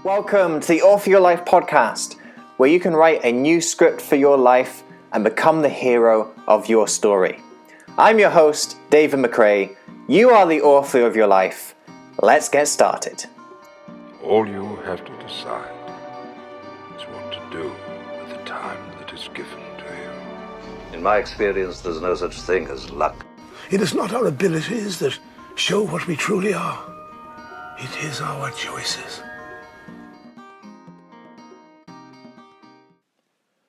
Welcome to the Author Your Life podcast, where you can write a new script for your life and become the hero of your story. I'm your host, David McRae. You are the author of your life. Let's get started. All you have to decide is what to do with the time that is given to you. In my experience, there's no such thing as luck. It is not our abilities that show what we truly are. It is our choices.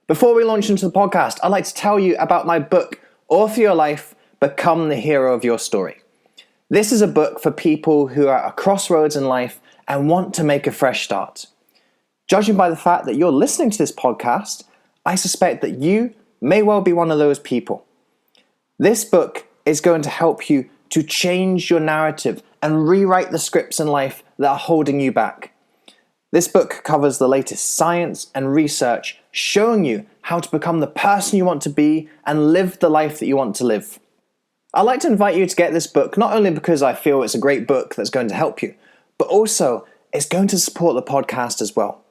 Before we launch into the podcast, I'd like to tell you about my book, Author Your Life, Become the Hero of Your Story. This is a book for people who are at a crossroads in life and want to make a fresh start. Judging by the fact that you're listening to this podcast, I suspect that you may well be one of those people. This book is going to help you to change your narrative and rewrite the scripts in life that are holding you back. This book covers the latest science and research showing you how to become the person you want to be and live the life that you want to live. I'd like to invite you to get this book, not only because I feel it's a great book that's going to help you, but also it's going to support the podcast as well.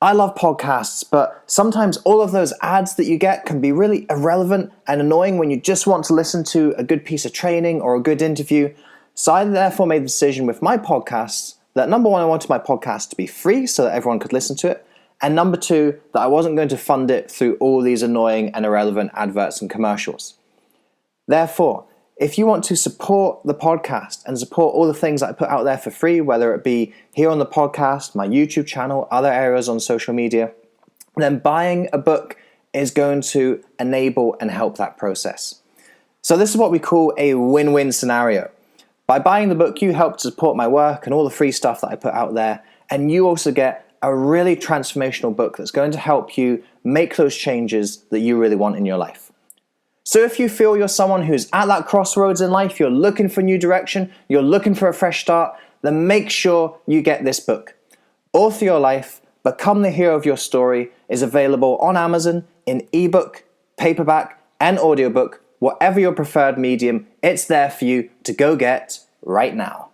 I love podcasts, but sometimes all of those ads that you get can be really irrelevant and annoying when you just want to listen to a good piece of training or a good interview. So I therefore made the decision with my podcasts that number one, I wanted my podcast to be free so that everyone could listen to it. And number two, that I wasn't going to fund it through all these annoying and irrelevant adverts and commercials. Therefore, if you want to support the podcast and support all the things that I put out there for free, whether it be here on the podcast, my YouTube channel, other areas on social media, then buying a book is going to enable and help that process. So this is what we call a win-win scenario. By buying the book, you help to support my work and all the free stuff that I put out there, and you also get a really transformational book that's going to help you make those changes that you really want in your life. So if you feel you're someone who's at that crossroads in life, you're looking for a new direction, you're looking for a fresh start, then make sure you get this book. Author Your Life, Become the Hero of Your Story is available on Amazon in ebook, paperback, and audiobook. Whatever your preferred medium, it's there for you to go get right now.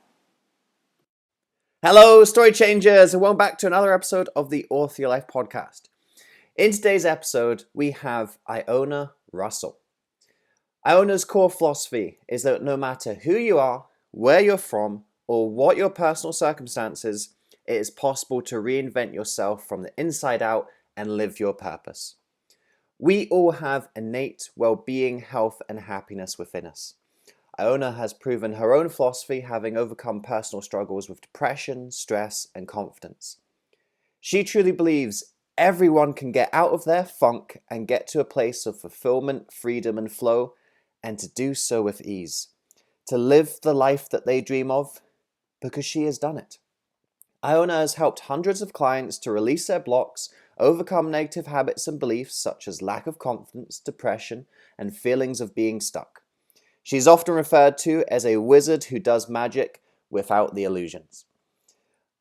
Hello, story changers, and welcome back to another episode of the Author Your Life podcast. In today's episode, we have Iona Russell. Iona's core philosophy is that no matter who you are, where you're from, or what your personal circumstances, it is possible to reinvent yourself from the inside out and live your purpose. We all have innate wellbeing, health, and happiness within us. Iona has proven her own philosophy, having overcome personal struggles with depression, stress, and confidence. She truly believes everyone can get out of their funk and get to a place of fulfillment, freedom, and flow, and to do so with ease. To live the life that they dream of, because she has done it. Iona has helped hundreds of clients to release their blocks, overcome negative habits and beliefs such as lack of confidence, depression, and feelings of being stuck. She's often referred to as a wizard who does magic without the illusions.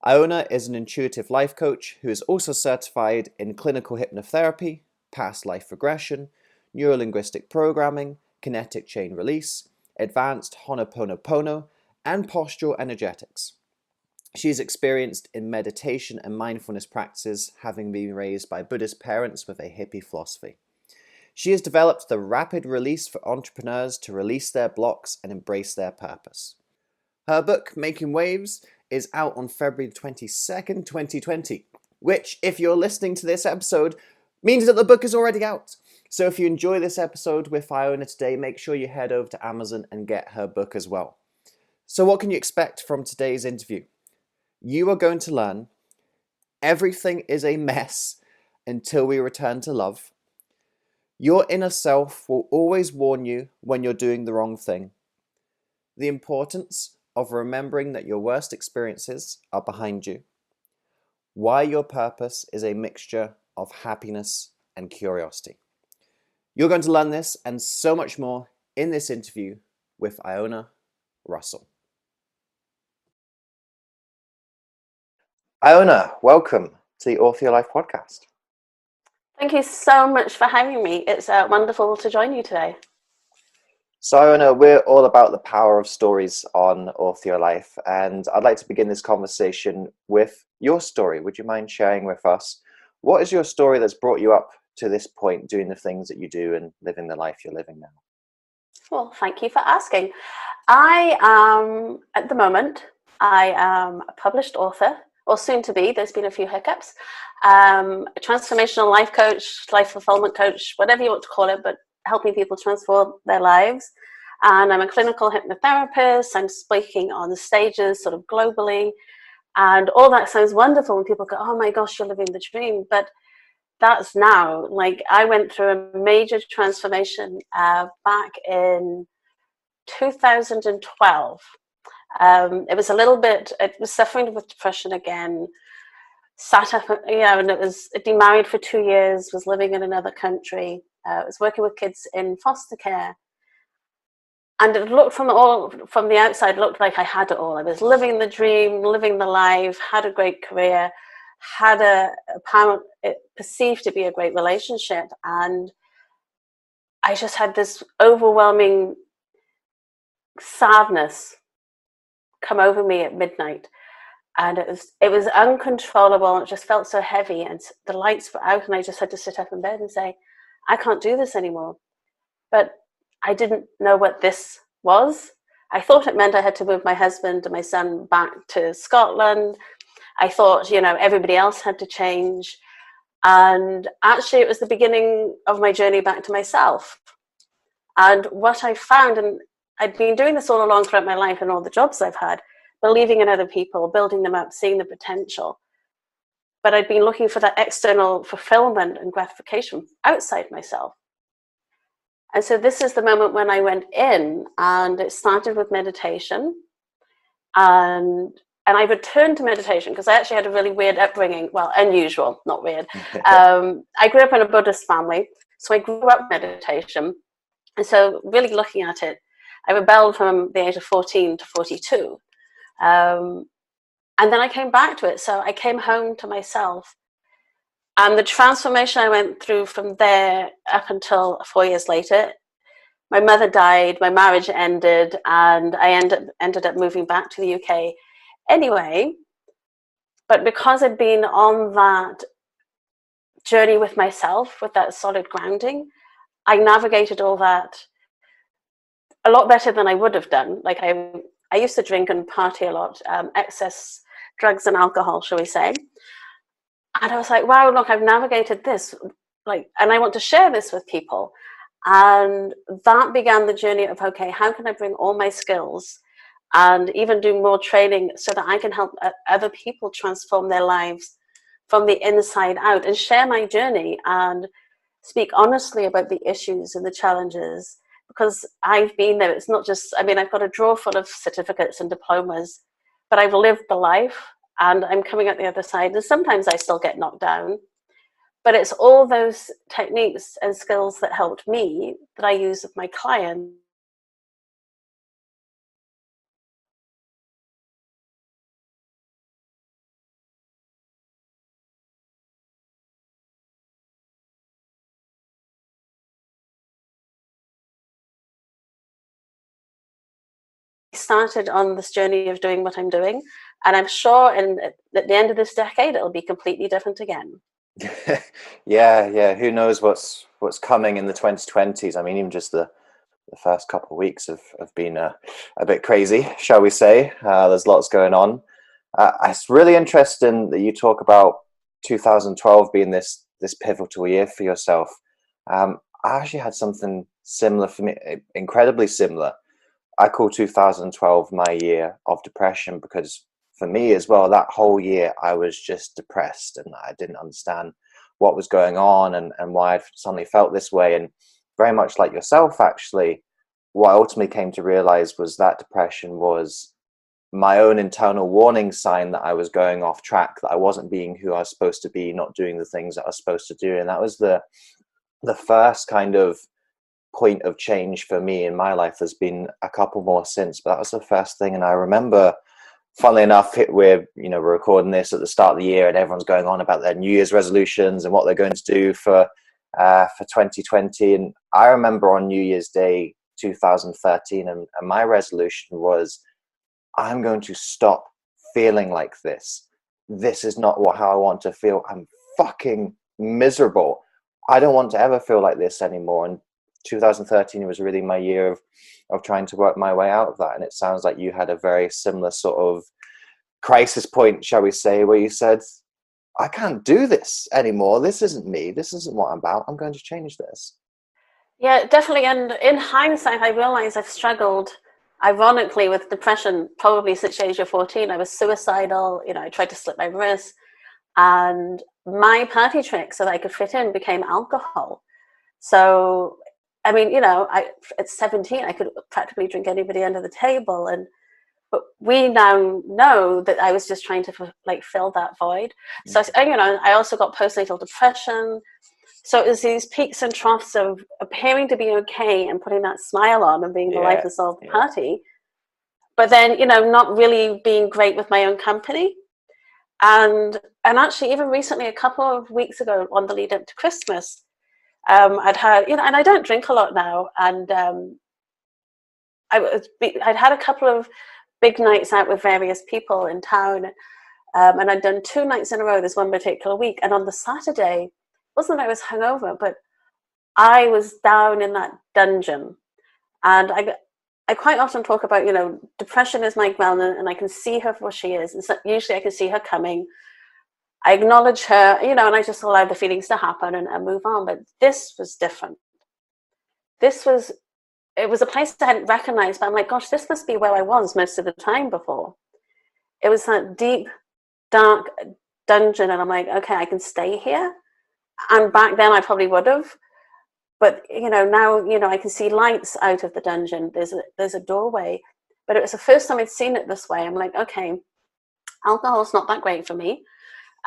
Iona is an intuitive life coach who is also certified in clinical hypnotherapy, past life regression, neurolinguistic programming, kinetic chain release, advanced Ho'oponopono, and postural energetics. She is experienced in meditation and mindfulness practices, having been raised by Buddhist parents with a hippie philosophy. She has developed the rapid release for entrepreneurs to release their blocks and embrace their purpose. Her book, Making Waves, is out on February 22nd, 2020, which, if you're listening to this episode, means that the book is already out. So if you enjoy this episode with Iona today, make sure you head over to Amazon and get her book as well. So what can you expect from today's interview? You are going to learn everything is a mess until we return to love. Your inner self will always warn you when you're doing the wrong thing. The importance of remembering that your worst experiences are behind you. Why your purpose is a mixture of happiness and curiosity. You're going to learn this and so much more in this interview with Iona Russell. Iona, welcome to the Author Your Life podcast. Thank you so much for having me. It's wonderful to join you today. So Iona, we're all about the power of stories on Author Your Life, and I'd like to begin this conversation with your story. Would you mind sharing with us? What is your story that's brought you up to this point, doing the things that you do and living the life you're living now? Well, thank you for asking. I am, at the moment, I am a published author, or soon to be. There's been a few hiccups. A transformational life coach, life fulfillment coach, whatever you want to call it, but helping people transform their lives. And I'm a clinical hypnotherapist. I'm speaking on the stages sort of globally. And all that sounds wonderful when people go, oh my gosh, you're living the dream. But that's now. Like, I went through a major transformation back in 2012. It was a little bit, it was suffering with depression again, sat up, and I'd been married for 2 years, was living in another country, was working with kids in foster care. And it looked from the outside, looked like I had it all. I was living the dream, living the life, had a great career, had it perceived to be a great relationship. And I just had this overwhelming sadness come over me at midnight. And it was uncontrollable. It just felt so heavy. And the lights were out and I just had to sit up in bed and say, I can't do this anymore. But I didn't know what this was. I thought it meant I had to move my husband and my son back to Scotland. I thought, everybody else had to change. And actually, it was the beginning of my journey back to myself. And what I found, and I'd been doing this all along throughout my life and all the jobs I've had, believing in other people, building them up, seeing the potential. But I'd been looking for that external fulfillment and gratification outside myself. And so this is the moment when I went in, and it started with meditation. And I returned to meditation because I actually had a really weird upbringing. Well, unusual, not weird. I grew up in a Buddhist family, so I grew up with meditation. And so really looking at it, I rebelled from the age of 14 to 42. And then I came back to it. So I came home to myself. And the transformation I went through from there up until 4 years later, my mother died, my marriage ended, and I ended up moving back to the UK anyway. But because I'd been on that journey with myself, with that solid grounding, I navigated all that a lot better than I would have done. Like, I used to drink and party a lot, excess drugs and alcohol, shall we say. And I was like, wow, look, I've navigated this, and I want to share this with people. And that began the journey of, okay, how can I bring all my skills and even do more training so that I can help other people transform their lives from the inside out, and share my journey and speak honestly about the issues and the challenges, because I've been there. It's not just, I've got a drawer full of certificates and diplomas, but I've lived the life and I'm coming out the other side. And sometimes I still get knocked down, but it's all those techniques and skills that helped me that I use with my clients. Started on this journey of doing what I'm doing, and I'm sure at the end of this decade it'll be completely different again. Yeah. Who knows what's coming in the 2020s? Even just the first couple of weeks have been a bit crazy, shall we say. There's lots going on. It's really interesting that you talk about 2012 being this pivotal year for yourself. I actually had something similar for me, incredibly similar. I call 2012 my year of depression, because for me as well, that whole year I was just depressed and I didn't understand what was going on and why I suddenly felt this way. And very much like yourself, actually, what I ultimately came to realize was that depression was my own internal warning sign that I was going off track, that I wasn't being who I was supposed to be, not doing the things that I was supposed to do. And that was the first kind of point of change for me in my life. There's been a couple more since, but that was the first thing. And I remember, funnily enough, we're recording this at the start of the year, and everyone's going on about their New Year's resolutions and what they're going to do for 2020. And I remember on New Year's Day 2013, and my resolution was, I'm going to stop feeling like this. this is not how I want to feel. I'm fucking miserable. I don't want to ever feel like this anymore. And 2013 was really my year of trying to work my way out of that. And it sounds like you had a very similar sort of crisis point, shall we say, where you said, I can't do this anymore. This isn't me. This isn't what I'm about. I'm going to change this. Yeah, definitely. And in hindsight, I realized I've struggled, ironically, with depression probably since the age of 14. I was suicidal. I tried to slit my wrist. And my party trick so that I could fit in became alcohol. So, I mean, at 17, I could practically drink anybody under the table. But we now know that I was just trying to fill that void. So, I also got postnatal depression. So it was these peaks and troughs of appearing to be okay and putting that smile on and being the life of the party, but then, not really being great with my own company. And actually, even recently, a couple of weeks ago on the lead up to Christmas, I'd had, and I don't drink a lot now, and I'd had a couple of big nights out with various people in town, and I'd done 2 nights in a row this one particular week. And on the Saturday, wasn't that I was hungover, but I was down in that dungeon. And I quite often talk about, depression is my grandma, and I can see her for what she is. And so usually I can see her coming. I acknowledge her, and I just allow the feelings to happen and move on. But this was different. It was a place I hadn't recognized, but I'm like, gosh, this must be where I was most of the time before. It was that deep, dark dungeon, and I'm like, okay, I can stay here. And back then I probably would have. But, now, I can see lights out of the dungeon. There's a doorway. But it was the first time I'd seen it this way. I'm like, okay, alcohol's not that great for me.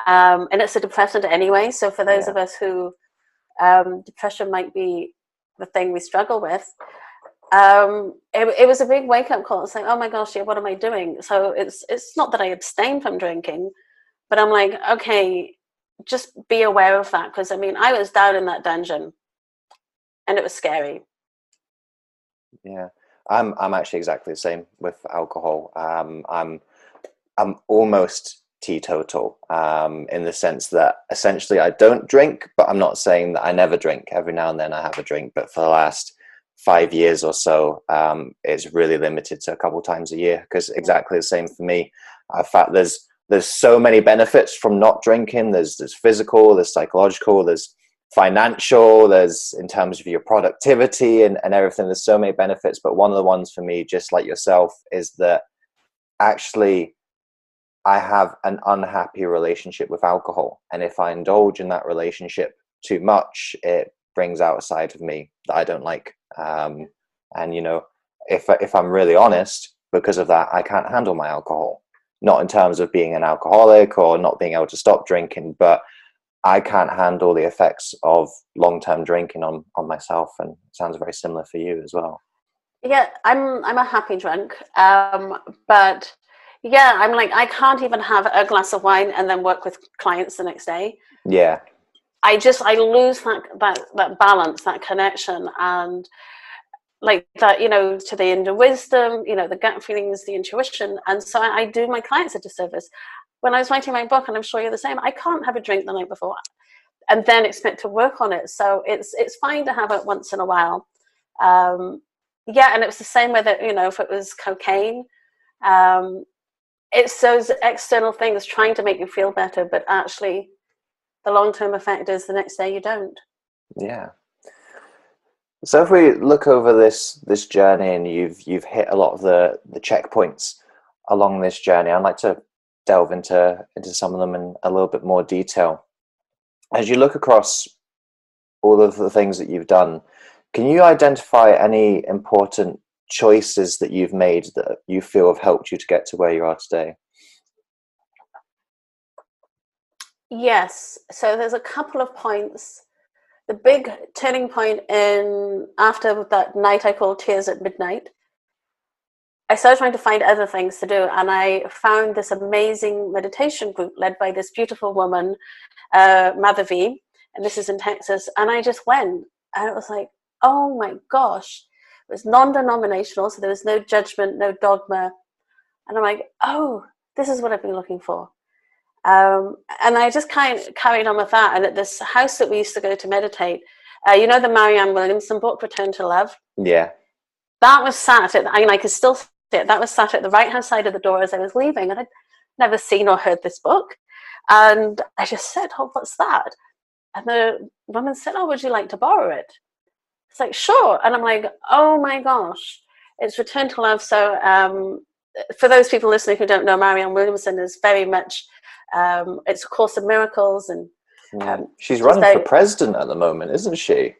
And it's a depressant anyway. So for those of us who depression might be the thing we struggle with, it was a big wake-up call. It's like, oh my gosh, what am I doing? So it's not that I abstain from drinking, but I'm like, okay, just be aware of that. Because, I was down in that dungeon. And it was scary. Yeah, I'm actually exactly the same with alcohol. I'm almost teetotal, in the sense that essentially I don't drink, but I'm not saying that I never drink. Every now and then I have a drink, but for the last 5 years or so, it's really limited to a couple times a year, because exactly the same for me. In fact, there's so many benefits from not drinking. There's physical, there's psychological, there's financial, there's in terms of your productivity and everything. There's so many benefits, but one of the ones for me, just like yourself, is that actually I have an unhappy relationship with alcohol, and if I indulge in that relationship too much, it brings out a side of me that I don't like. And if I'm really honest, because of that, I can't handle my alcohol. Not in terms of being an alcoholic or not being able to stop drinking, but I can't handle the effects of long-term drinking on myself. And it sounds very similar for you as well. Yeah, I'm a happy drunk, but yeah, I'm like, I can't even have a glass of wine and then work with clients the next day. Yeah, I lose that balance, that connection, and like that, to the inner wisdom, the gut feelings, the intuition, and so I do my clients a disservice. When I was writing my book, and I'm sure you're the same, I can't have a drink the night before and then expect to work on it. So it's fine to have it once in a while. Yeah, and it was the same with it, if it was cocaine. It's those external things trying to make you feel better, but actually the long-term effect is the next day you don't. Yeah. So if we look over this journey, and you've hit a lot of the checkpoints along this journey, I'd like to delve into some of them in a little bit more detail. As you look across all of the things that you've done, can you identify any important choices that you've made that you feel have helped you to get to where you are today? Yes. So there's a couple of points. The big turning point after that night I called Tears at Midnight, I started trying to find other things to do, and I found this amazing meditation group led by this beautiful woman, Madhavi, and this is in Texas, and I just went, and it was like, oh my gosh, it was non-denominational, so there was no judgment, no dogma, and I'm like, oh, this is what I've been looking for. And I just kind of carried on with that. And at this house that we used to go to meditate, you know, the Marianne Williamson book, Return to Love? Yeah. That was sat at, I mean, I could still see it. That was sat at the right-hand side of the door as I was leaving. And I'd never seen or heard this book. And I just said, oh, what's that? And the woman said, oh, would you like to borrow it? It's like, sure. And I'm like, oh my gosh, it's Return to Love. So for those people listening who don't know, Marianne Williamson is very much, it's A Course in Miracles. And she's running for president at the moment, isn't she?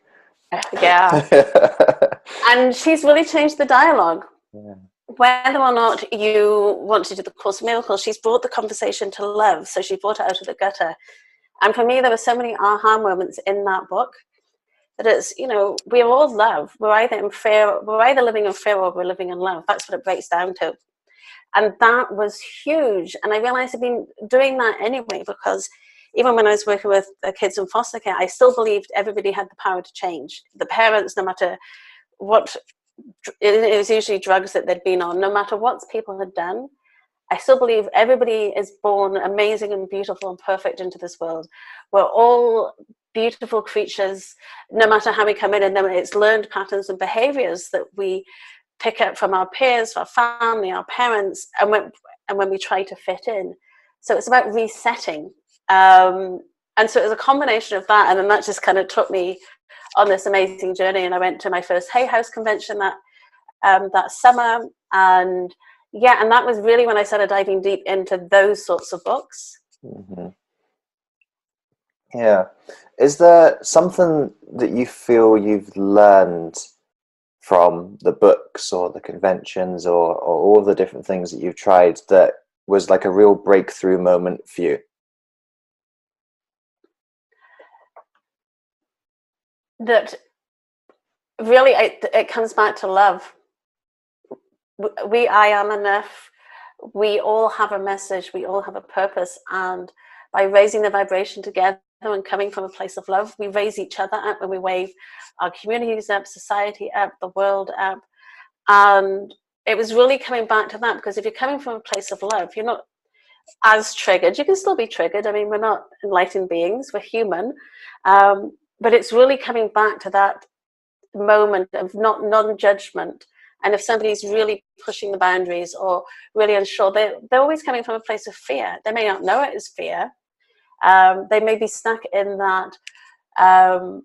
Yeah. And she's really changed the dialogue. Yeah. Whether or not you want to do the Course in Miracles, she's brought the conversation to love. So she brought it out of the gutter. And for me, there were so many aha moments in that book that it's, you know, we're all love. We're either in fear, we're either living in fear or we're living in love. That's what it breaks down to. And that was huge. And I realized I've been doing that anyway, because even when I was working with the kids in foster care, I still believed everybody had the power to change. The parents, no matter what, it was usually drugs that they'd been on, no matter what people had done, I still believe everybody is born amazing and beautiful and perfect into this world. We're all beautiful creatures, no matter how we come in, and then it's learned patterns and behaviors that we pick up from our peers, our family, our parents, and when we try to fit in. So it's about resetting. And so it was a combination of that, and then that just kind of took me on this amazing journey. And I went to my first Hay House convention that summer, and yeah, and that was really when I started diving deep into those sorts of books. Mm-hmm. Yeah. Is there something that you feel you've learned from the books or the conventions or all the different things that you've tried that was like a real breakthrough moment for you? That really, it comes back to love. I am enough. We all have a message. We all have a purpose. And by raising the vibration together and coming from a place of love, we raise each other up and we wave our communities up, society up, the world up. And it was really coming back to that, because if you're coming from a place of love, you're not as triggered. You can still be triggered. I mean, we're not enlightened beings. We're human. But it's really coming back to that moment of non-judgment. And if somebody's really pushing the boundaries or really unsure, they're always coming from a place of fear. They may not know it is fear. They may be stuck in that, oh,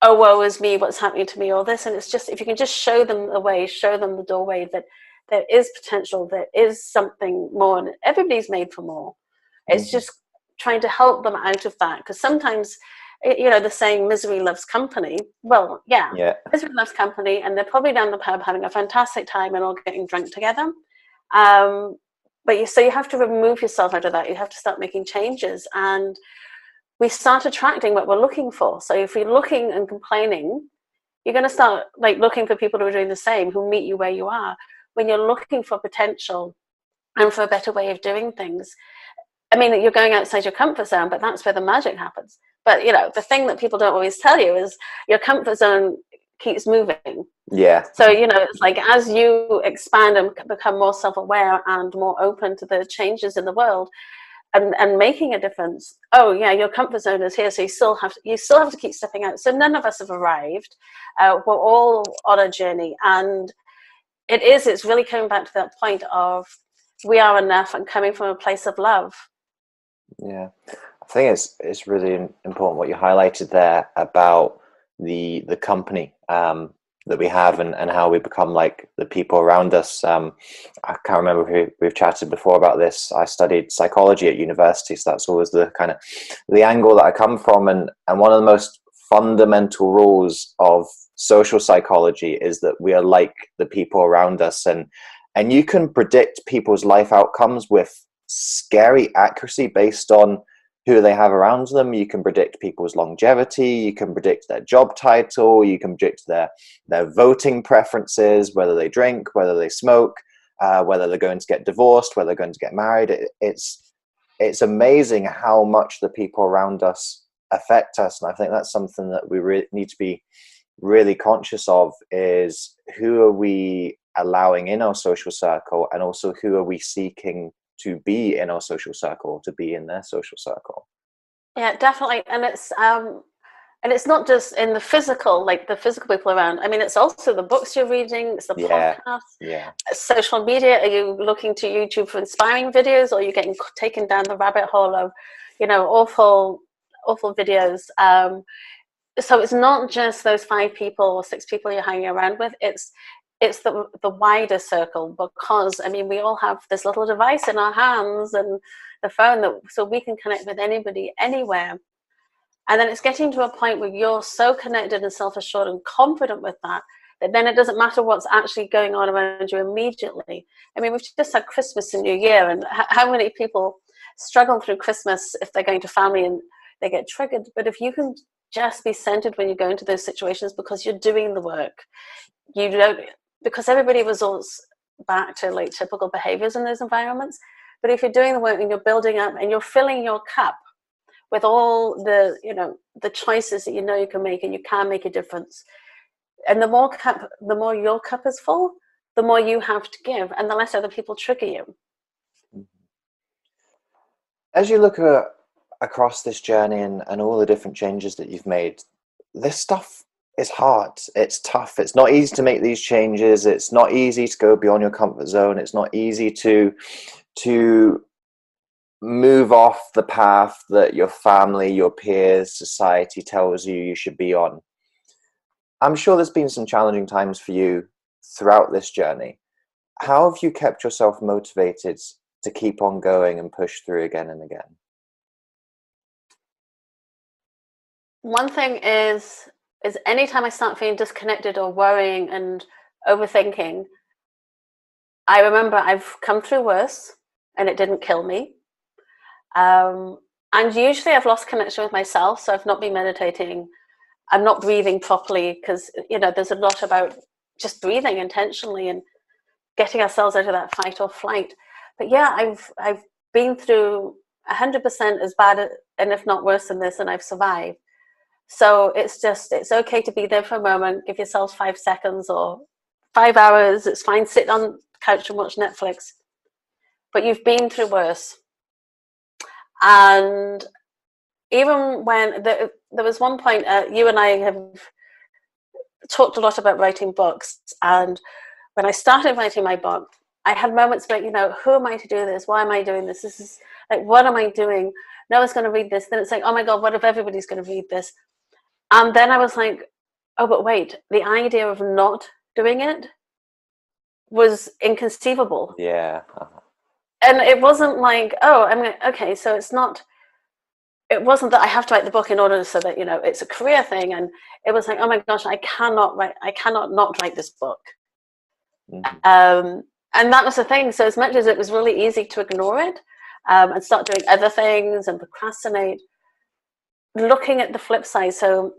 woe is me, what's happening to me, all this. And it's just, if you can just show them the way, show them the doorway, that there is potential, there is something more, and everybody's made for more. It's just trying to help them out of that. Because sometimes, you know, the saying misery loves company. Well, yeah, misery loves company, and they're probably down the pub having a fantastic time and all getting drunk together. But so you have to remove yourself out of that. You have to start making changes, and we start attracting what we're looking for. So if you're looking and complaining, you're going to start like looking for people who are doing the same, who meet you where you are. When you're looking for potential and for a better way of doing things, I mean, you're going outside your comfort zone, but that's where the magic happens. But, you know, the thing that people don't always tell you is your comfort zone keeps moving. Yeah. So, you know, it's like as you expand and become more self-aware and more open to the changes in the world and making a difference, oh, yeah, your comfort zone is here. So you still have to keep stepping out. So none of us have arrived. We're all on a journey. And it's really coming back to that point of we are enough and coming from a place of love. Yeah, I think it's really important what you highlighted there about the company that we have and how we become like the people around us. I can't remember if we've chatted before about this. I studied psychology at university, so that's always the kind of the angle that I come from. And one of the most fundamental rules of social psychology is that we are like the people around us, and you can predict people's life outcomes with scary accuracy based on who they have around them. You can predict people's longevity, you can predict their job title, you can predict their voting preferences, whether they drink, whether they smoke, whether they're going to get divorced, whether they're going to get married. It's amazing how much the people around us affect us. And I think that's something that we need to be really conscious of, is who are we allowing in our social circle, and also who are we seeking be in our social circle, to be in their social circle. Yeah, definitely. And it's not just in the physical, like the physical people around. I mean, it's also the books you're reading, it's the podcasts, social media. Are you looking to YouTube for inspiring videos, or are you getting taken down the rabbit hole of, awful videos? So it's not just those 5 people or 6 people you're hanging around with. It's the wider circle, because I mean, we all have this little device in our hands and the phone, so we can connect with anybody anywhere. And then it's getting to a point where you're so connected and self-assured and confident with that then it doesn't matter what's actually going on around you immediately. I mean, we've just had Christmas and New Year, and how many people struggle through Christmas if they're going to family and they get triggered. But if you can just be centered when you go into those situations, because you're doing the work, you don't, because everybody resorts back to like typical behaviors in those environments. But if you're doing the work and you're building up and you're filling your cup with all the, the choices that you can make, and you can make a difference. And the more your cup is full, the more you have to give, and the less other people trigger you. As you look across this journey and all the different changes that you've made, this stuff is hard. It's tough. It's not easy to make these changes. It's not easy to go beyond your comfort zone. It's not easy to move off the path that your family, your peers, society tells you should be on. I'm sure there's been some challenging times for you throughout this journey. How have you kept yourself motivated to keep on going and push through again and again? One thing is anytime I start feeling disconnected or worrying and overthinking, I remember I've come through worse and it didn't kill me. And usually I've lost connection with myself, so I've not been meditating. I'm not breathing properly, because there's a lot about just breathing intentionally and getting ourselves out of that fight or flight. But yeah, I've been through 100% as bad, and if not worse than this, and I've survived. So it's okay to be there for a moment. Give yourselves 5 seconds or 5 hours. It's fine. Sit on the couch and watch Netflix. But you've been through worse. And even when there was one point, you and I have talked a lot about writing books. And when I started writing my book, I had moments where, who am I to do this? Why am I doing this? This is like, what am I doing? No one's going to read this. Then it's like, oh my God, what if everybody's going to read this? And then I was like, oh, but wait, the idea of not doing it was inconceivable. Yeah. And it wasn't like, oh, okay, so it wasn't that I have to write the book in order so that, it's a career thing. And it was like, oh my gosh, I cannot not write this book. Mm-hmm. And that was the thing. So as much as it was really easy to ignore it and start doing other things and procrastinate, looking at the flip side. So,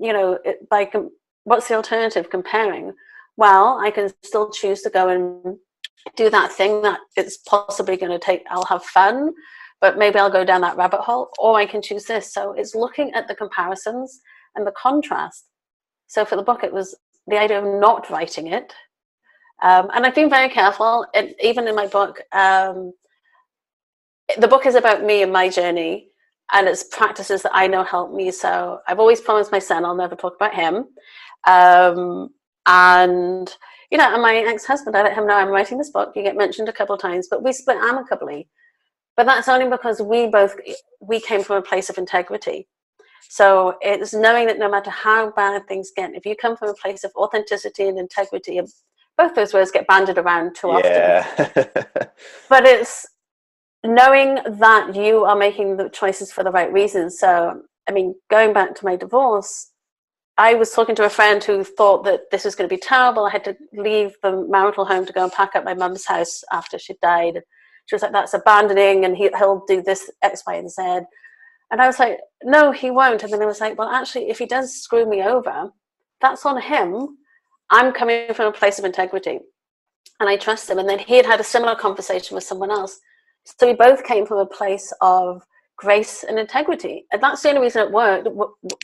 what's the alternative? Comparing. Well, I can still choose to go and do that thing that it's possibly going to take. I'll have fun, but maybe I'll go down that rabbit hole, or I can choose this. So it's looking at the comparisons and the contrast. So for the book, it was the idea of not writing it. And I've been very careful. And even in my book, the book is about me and my journey, and it's practices that I know help me. So I've always promised my son I'll never talk about him. And my ex-husband, I let him know I'm writing this book. You get mentioned a couple of times, but we split amicably. But that's only because we came from a place of integrity. So it's knowing that no matter how bad things get, if you come from a place of authenticity and integrity, and both those words get bandied around too often. But it's knowing that you are making the choices for the right reasons. So, going back to my divorce, I was talking to a friend who thought that this was going to be terrible. I had to leave the marital home to go and pack up my mum's house after she died. She was like, that's abandoning, and he'll do this X, Y, and Z. And I was like, no, he won't. And then I was like, well, actually, if he does screw me over, that's on him. I'm coming from a place of integrity, and I trust him. And then he had a similar conversation with someone else. So we both came from a place of grace and integrity. And that's the only reason it worked.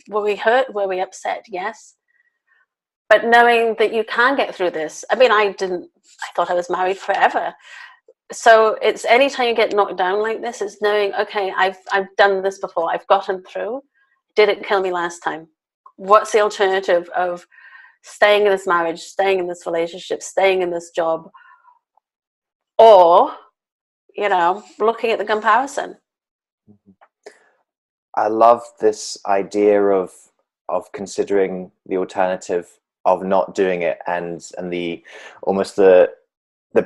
Were we hurt? Were we upset? Yes. But knowing that you can get through this. I thought I was married forever. So it's anytime you get knocked down like this, it's knowing, okay, I've done this before, I've gotten through. Did it kill me last time? What's the alternative of staying in this marriage, staying in this relationship, staying in this job, or, you know, looking at the comparison? I love this idea of considering the alternative of not doing it, and the almost the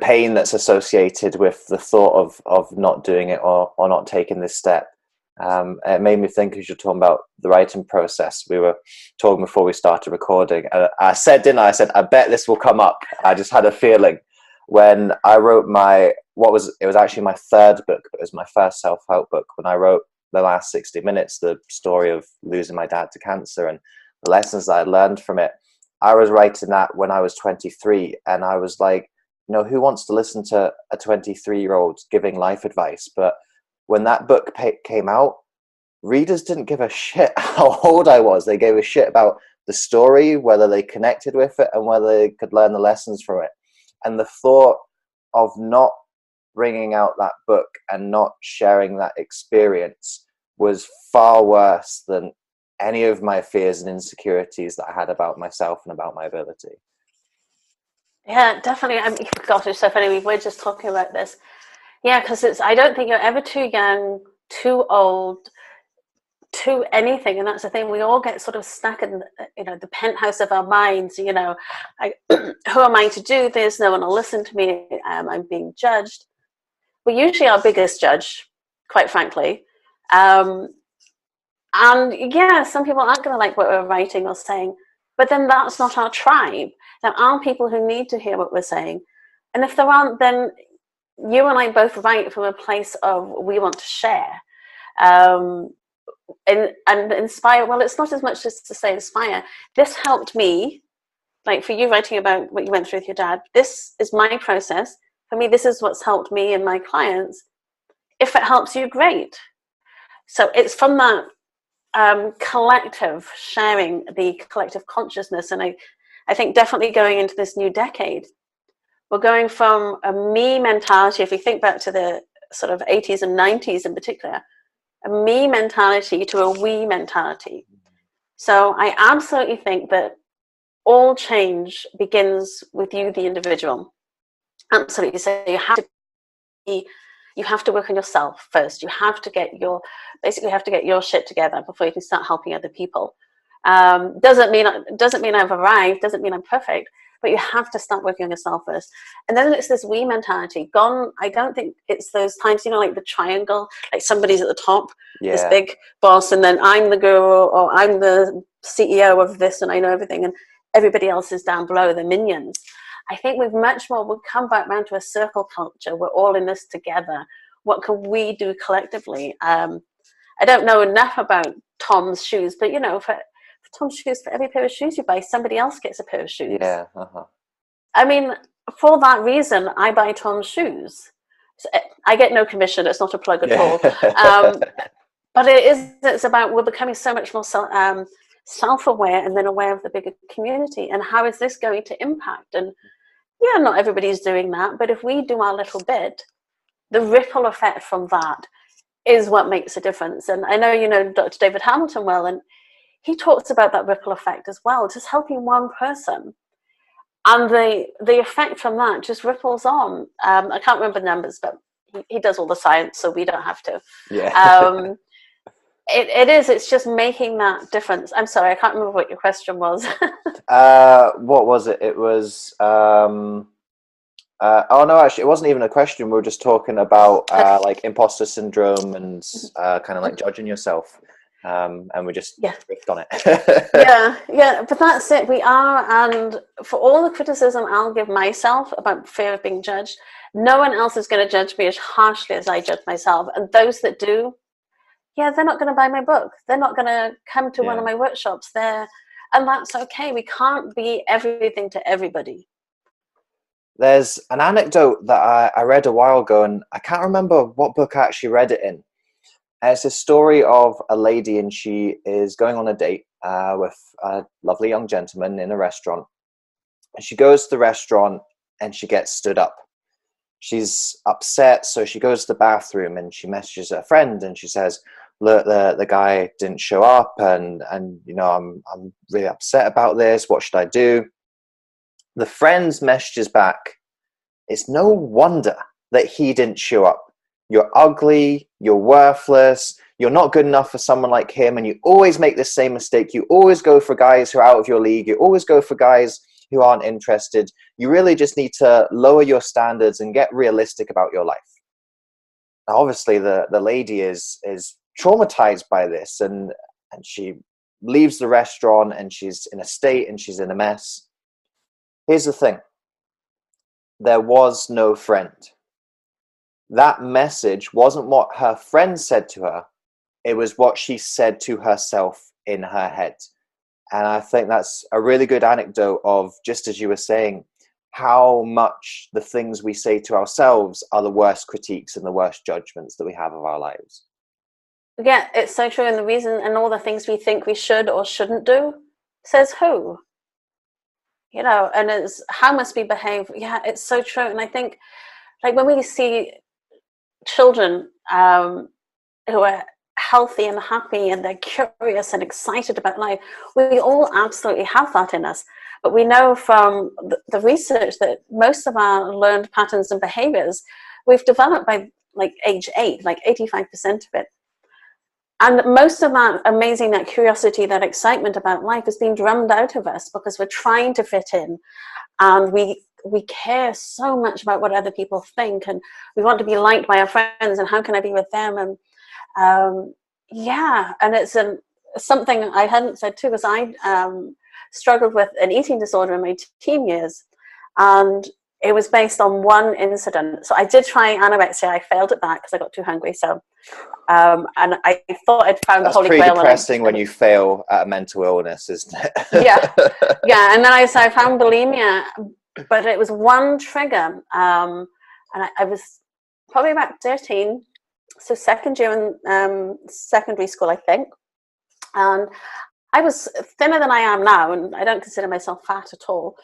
pain that's associated with the thought of not doing it, or not taking this step. It made me think, as you're talking about the writing process, we were talking before we started recording. I said, didn't I? I said, I bet this will come up. I just had a feeling when I wrote it was actually my third book, but it was my first self-help book. When I wrote The Last 60 Minutes, the story of losing my dad to cancer and the lessons that I learned from it, I was writing that when I was 23, and I was like, you know, who wants to listen to a 23-year-old giving life advice? But when that book came out, readers didn't give a shit how old I was. They gave a shit about the story, whether they connected with it, and whether they could learn the lessons from it. And the thought of not bringing out that book and not sharing that experience was far worse than any of my fears and insecurities that I had about myself and about my ability. Yeah, definitely. I mean, gosh, it's so funny. We were just talking about this. Yeah, because I don't think you're ever too young, too old, too anything. And that's the thing. We all get sort of stuck in, the penthouse of our minds. You know, who am I to do this? No one will listen to me. I'm being judged. We're usually our biggest judge, quite frankly. And yeah, some people aren't going to like what we're writing or saying, but then that's not our tribe. There are people who need to hear what we're saying. And if there aren't, then you and I both write from a place of we want to share and inspire. Well, it's not as much as to say inspire. This helped me, like for you writing about what you went through with your dad. This is my process. For me, this is what's helped me and my clients. If it helps you, great. So it's from that collective sharing, the collective consciousness. And I think definitely going into this new decade, we're going from a me mentality. If we think back to the sort of 80s and 90s in particular, a me mentality to a we mentality. So I absolutely think that all change begins with you, the individual. Absolutely. So you have to work on yourself first. You have to get your shit together before you can start helping other people. Doesn't mean I've arrived, doesn't mean I'm perfect, but you have to start working on yourself first. And then it's this we mentality gone. I don't think it's those times, like the triangle, like somebody's at the top, this big boss, and then I'm the guru, or I'm the CEO of this, and I know everything, and everybody else is down below, the minions. I think we've we'll come back around to a circle culture. We're all in this together. What can we do collectively? I don't know enough about Tom's shoes, but for Tom's shoes, for every pair of shoes you buy, somebody else gets a pair of shoes. Yeah. I mean, for that reason, I buy Tom's shoes. So I get no commission. It's not a plug at all. But it's about, we're becoming so much more self-aware, and then aware of the bigger community, and how is this going to impact? And yeah, not everybody's doing that, but if we do our little bit, the ripple effect from that is what makes a difference. And I know you know Dr. David Hamilton well, and he talks about that ripple effect as well, just helping one person, and the effect from that just ripples on. I can't remember the numbers, but he does all the science, so we don't have to. Yeah. It's just making that difference. I'm sorry, I can't remember what your question was. What was it? It was oh no, actually it wasn't even a question. We were just talking about like imposter syndrome and kind of like judging yourself, and we just riffed on it. yeah, but that's it. We are, and for all the criticism I'll give myself about fear of being judged, no one else is going to judge me as harshly as I judge myself. And those that do, they're not going to buy my book. They're not going to come to one of my workshops. And that's okay. We can't be everything to everybody. There's an anecdote that I read a while ago, and I can't remember what book I actually read it in. And it's a story of a lady, and she is going on a date with a lovely young gentleman in a restaurant. And she goes to the restaurant, and she gets stood up. she's upset, so she goes to the bathroom and she messages her friend and she says, look, the guy didn't show up, and I'm really upset about this. What should I do? The friend messages back, it's no wonder that he didn't show up. You're ugly, you're worthless, you're not good enough for someone like him, and you always make the same mistake. You always go for guys who are out of your league. You always go for guys who aren't interested. You really just need to lower your standards and get realistic about your life. Now, obviously, the lady is traumatized by this, and she leaves the restaurant, and she's in a state and she's in a mess. Here's the thing. There was no friend. That message wasn't what her friend said to her. It was what she said to herself in her head. And I think that's a really good anecdote of, just as you were saying, how much the things we say to ourselves are the worst critiques and the worst judgments that we have of our lives. Yeah, it's so true. And the reason, and all the things we think we should or shouldn't do, says who? And it's how must we behave? Yeah, it's so true. And I think, like, when we see children who are healthy and happy and they're curious and excited about life, we all absolutely have that in us. But we know from the research that most of our learned patterns and behaviors we've developed by like age 8, like 85% of it. And most of that amazing, that curiosity, that excitement about life is being drummed out of us because we're trying to fit in, and we care so much about what other people think, and we want to be liked by our friends, and how can I be with them? And and it's something I hadn't said too, because I struggled with an eating disorder in my teen years, and it was based on one incident. So I did try anorexia. I failed at that because I got too hungry. So and I thought I'd found the Holy Grail. That's pretty depressing when you fail at a mental illness, isn't it? yeah. And then I found bulimia, but it was one trigger. And I was probably about 13, so second year in secondary school, I think. And I was thinner than I am now, and I don't consider myself fat at all.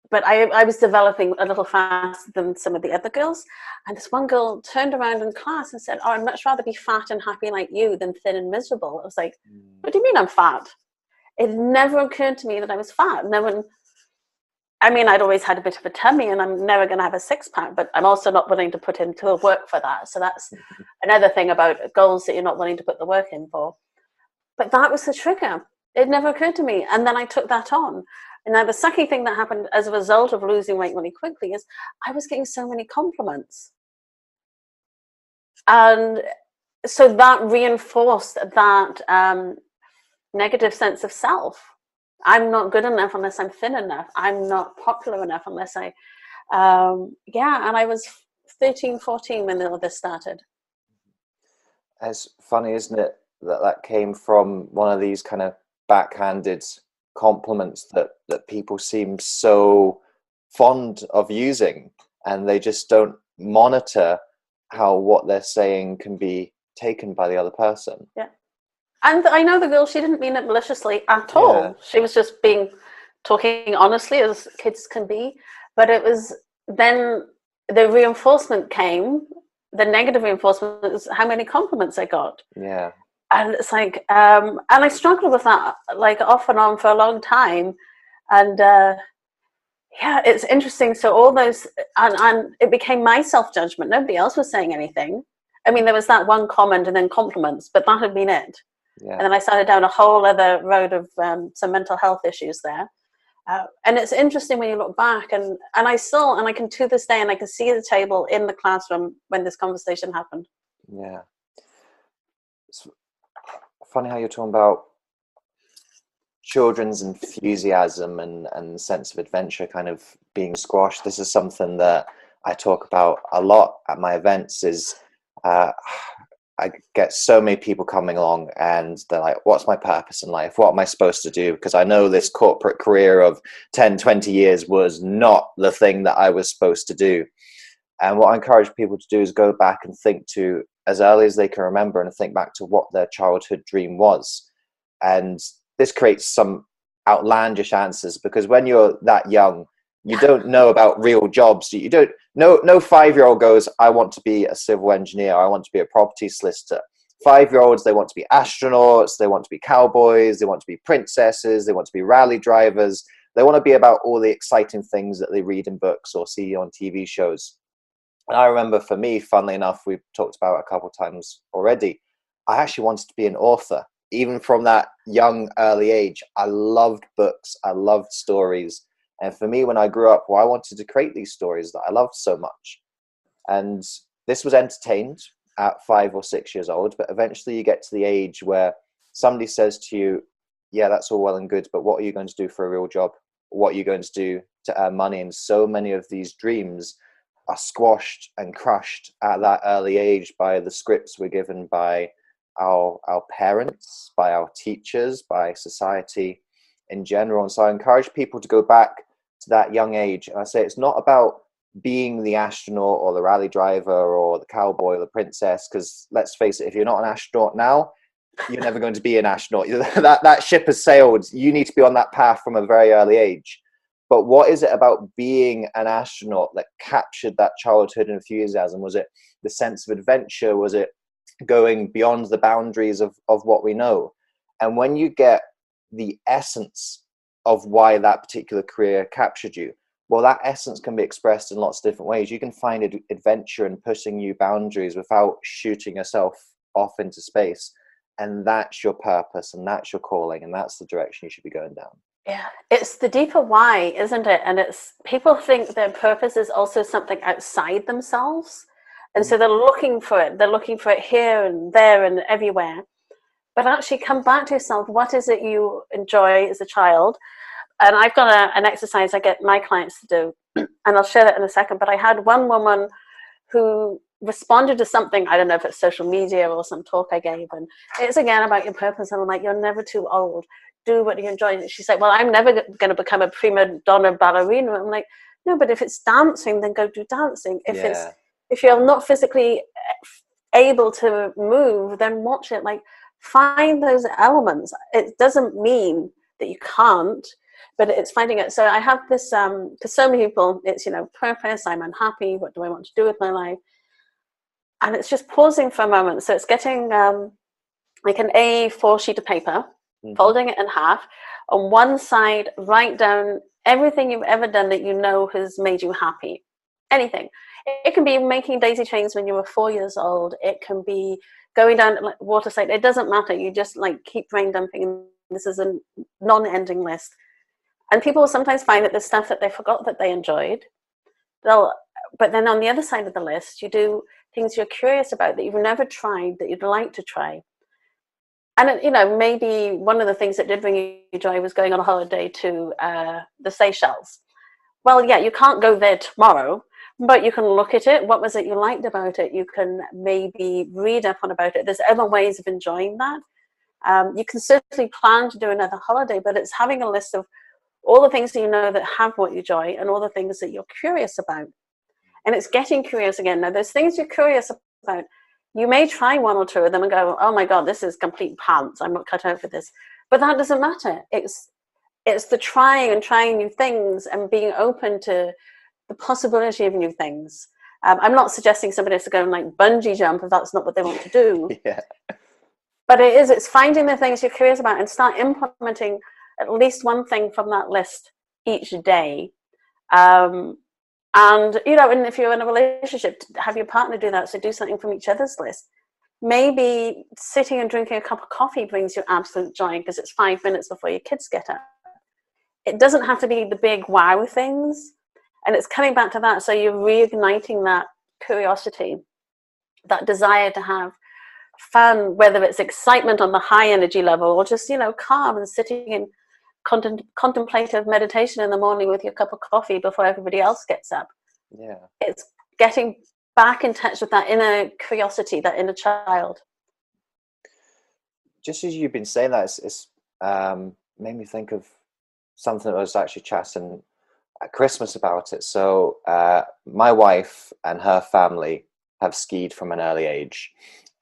But I was developing a little faster than some of the other girls. And this one girl turned around in class and said, oh, I'd much rather be fat and happy like you than thin and miserable. I was like, what do you mean I'm fat? It never occurred to me that I was fat. I'd always had a bit of a tummy, and I'm never going to have a six-pack, but I'm also not willing to put into the work for that. So that's another thing about goals that you're not willing to put the work in for. But that was the trigger. It never occurred to me. And then I took that on. And now the second thing that happened as a result of losing weight really quickly is I was getting so many compliments. And so that reinforced that negative sense of self. I'm not good enough unless I'm thin enough. I'm not popular enough unless and I was 13, 14 when all this started. It's funny, isn't it, that came from one of these kind of backhanded compliments that people seem so fond of using, and they just don't monitor how what they're saying can be taken by the other person. Yeah. And I know the girl, she didn't mean it maliciously at all. Yeah. She was just talking honestly, as kids can be. But it was then the reinforcement came, the negative reinforcement is how many compliments I got. Yeah. And it's like, and I struggled with that, like, off and on for a long time. And it's interesting. So all those, and it became my self-judgment. Nobody else was saying anything. I mean, there was that one comment and then compliments, but that had been it. Yeah. And then I started down a whole other road of some mental health issues there. And it's interesting when you look back, and I can to this day, and I can see the table in the classroom when this conversation happened. Yeah. It's funny how you're talking about children's enthusiasm and sense of adventure kind of being squashed. This is something that I talk about a lot at my events. Is I get so many people coming along and they're like, what's my purpose in life? What am I supposed to do? Because I know this corporate career of 10, 20 years was not the thing that I was supposed to do. And what I encourage people to do is go back and think to as early as they can remember, and think back to what their childhood dream was. And this creates some outlandish answers, because when you're that young, You don't know about real jobs. You don't. No 5-year-old goes, I want to be a civil engineer. I want to be a property solicitor. 5-year-olds, they want to be astronauts. They want to be cowboys. They want to be princesses. They want to be rally drivers. They want to be about all the exciting things that they read in books or see on TV shows. And I remember for me, funnily enough, we've talked about it a couple of times already, I actually wanted to be an author. Even from that young, early age, I loved books. I loved stories. And for me, when I grew up, well, I wanted to create these stories that I loved so much. And this was entertained at 5 or 6 years old. But eventually you get to the age where somebody says to you, yeah, that's all well and good, but what are you going to do for a real job? What are you going to do to earn money? And so many of these dreams are squashed and crushed at that early age by the scripts we're given by our parents, by our teachers, by society in general. And so I encourage people to go back to that young age. And I say it's not about being the astronaut or the rally driver or the cowboy or the princess, because let's face it, if you're not an astronaut now, you're never going to be an astronaut. That ship has sailed. You need to be on that path from a very early age. But what is it about being an astronaut that captured that childhood enthusiasm? Was it the sense of adventure? Was it going beyond the boundaries of what we know? And when you get the essence of why that particular career captured you, well, that essence can be expressed in lots of different ways. You can find adventure in pushing new boundaries without shooting yourself off into space. And that's your purpose, and that's your calling, and that's the direction you should be going down. Yeah, it's the deeper why, isn't it? And it's, people think their purpose is also something outside themselves. And so they're looking for it. They're looking for it here and there and everywhere. But actually come back to yourself. What is it you enjoy as a child? And I've got an exercise I get my clients to do, and I'll share that in a second. But I had one woman who responded to something, I don't know if it's social media or some talk I gave, and it's again about your purpose. And I'm like, you're never too old. Do what you enjoy. And she's like, well, I'm never going to become a prima donna ballerina. I'm like, no, but if it's dancing, then go do dancing. If you're not physically able to move, then watch it. Like, find those elements. It doesn't mean that you can't, but it's finding it. So I have this, because so many people, it's, purpose, I'm unhappy, what do I want to do with my life? And it's just pausing for a moment. So it's getting like an A4 sheet of paper, folding it in half. On one side, write down everything you've ever done that you know has made you happy. Anything. It can be making daisy chains when you were 4 years old. It can be going down water slide. It doesn't matter. You just keep brain dumping. This is a non-ending list. And people will sometimes find that there's stuff that they forgot that they enjoyed. But then on the other side of the list, you do things you're curious about that you've never tried, that you'd like to try. And maybe one of the things that did bring you joy was going on a holiday to the Seychelles. Well, yeah, you can't go there tomorrow, but you can look at it. What was it you liked about it? You can maybe read up on about it. There's other ways of enjoying that. You can certainly plan to do another holiday, but it's having a list of all the things that you know that have what you enjoy and all the things that you're curious about. And it's getting curious again. Now, there's things you're curious about. You may try one or two of them and go, oh my God, this is complete pants. I'm not cut out for this. But that doesn't matter. It's the trying and trying new things and being open to the possibility of new things. I'm not suggesting somebody has to go and bungee jump if that's not what they want to do. Yeah. But it's finding the things you're curious about and start implementing at least one thing from that list each day. And if you're in a relationship, have your partner do that. So do something from each other's list. Maybe sitting and drinking a cup of coffee brings you absolute joy because it's 5 minutes before your kids get up. It doesn't have to be the big wow things. And it's coming back to that. So you're reigniting that curiosity, that desire to have fun, whether it's excitement on the high energy level or just, calm and sitting in contemplative meditation in the morning with your cup of coffee before everybody else gets up. Yeah. It's getting back in touch with that inner curiosity, that inner child. Just as you've been saying that, it's made me think of something that I was actually chatting at Christmas about it. So my wife and her family have skied from an early age.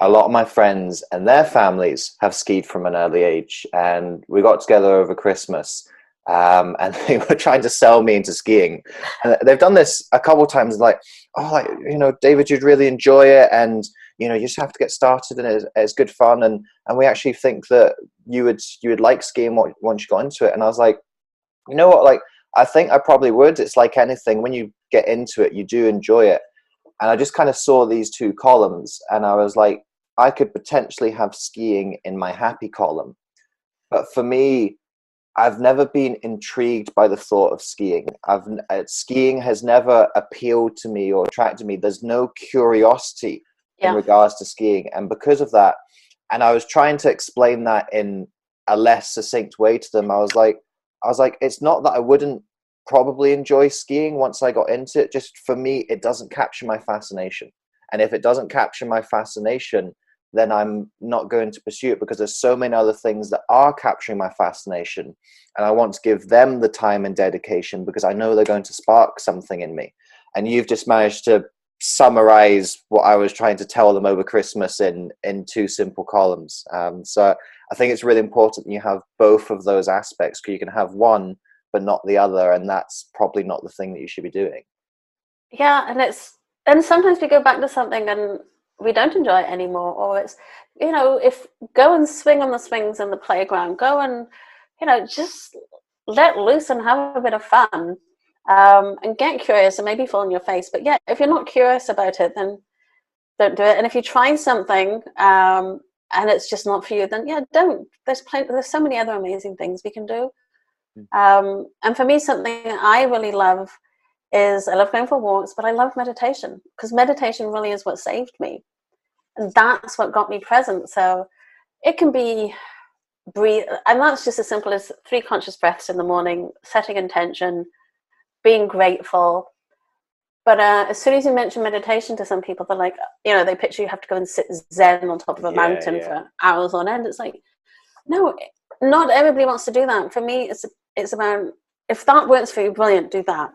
A lot of my friends and their families have skied from an early age, and we got together over Christmas and they were trying to sell me into skiing. And they've done this a couple of times, like, oh, like, you know, David, you'd really enjoy it, and you know, you just have to get started, and it's good fun, and we actually think that you would like skiing once you got into it. And I was like, you know what, like, I think I probably would. It's like anything, when you get into it, you do enjoy it. And I just kind of saw these two columns, and I was like, I could potentially have skiing in my happy column. But for me, I've never been intrigued by the thought of skiing. Skiing has never appealed to me or attracted me. There's no curiosity in regards to skiing. And because of that, and I was trying to explain that in a less succinct way to them, I was like, it's not that I wouldn't probably enjoy skiing once I got into it. Just for me, it doesn't capture my fascination. And if it doesn't capture my fascination, then I'm not going to pursue it, because there's so many other things that are capturing my fascination. And I want to give them the time and dedication, because I know they're going to spark something in me. And you've just managed to summarize what I was trying to tell them over Christmas in two simple columns. So I think it's really important that you have both of those aspects, because you can have one but not the other, and that's probably not the thing that you should be doing. Yeah, and sometimes we go back to something and we don't enjoy it anymore, or it's, you know, if go and swing on the swings in the playground, go and, you know, just let loose and have a bit of fun, and get curious and maybe fall on your face. But yeah, if you're not curious about it, then don't do it. And if you try something and it's just not for you, then yeah, don't. There's so many other amazing things we can do. And for me, something I really love is, I love going for walks, but I love meditation, because meditation really is what saved me. And that's what got me present. So it can be breathe, and that's just as simple as 3 conscious breaths in the morning, setting intention, being grateful. But as soon as you mention meditation to some people, they're like, you know, they picture you have to go and sit zen on top of a mountain for hours on end. It's like, no, not everybody wants to do that. For me, it's about, if that works for you, brilliant, do that.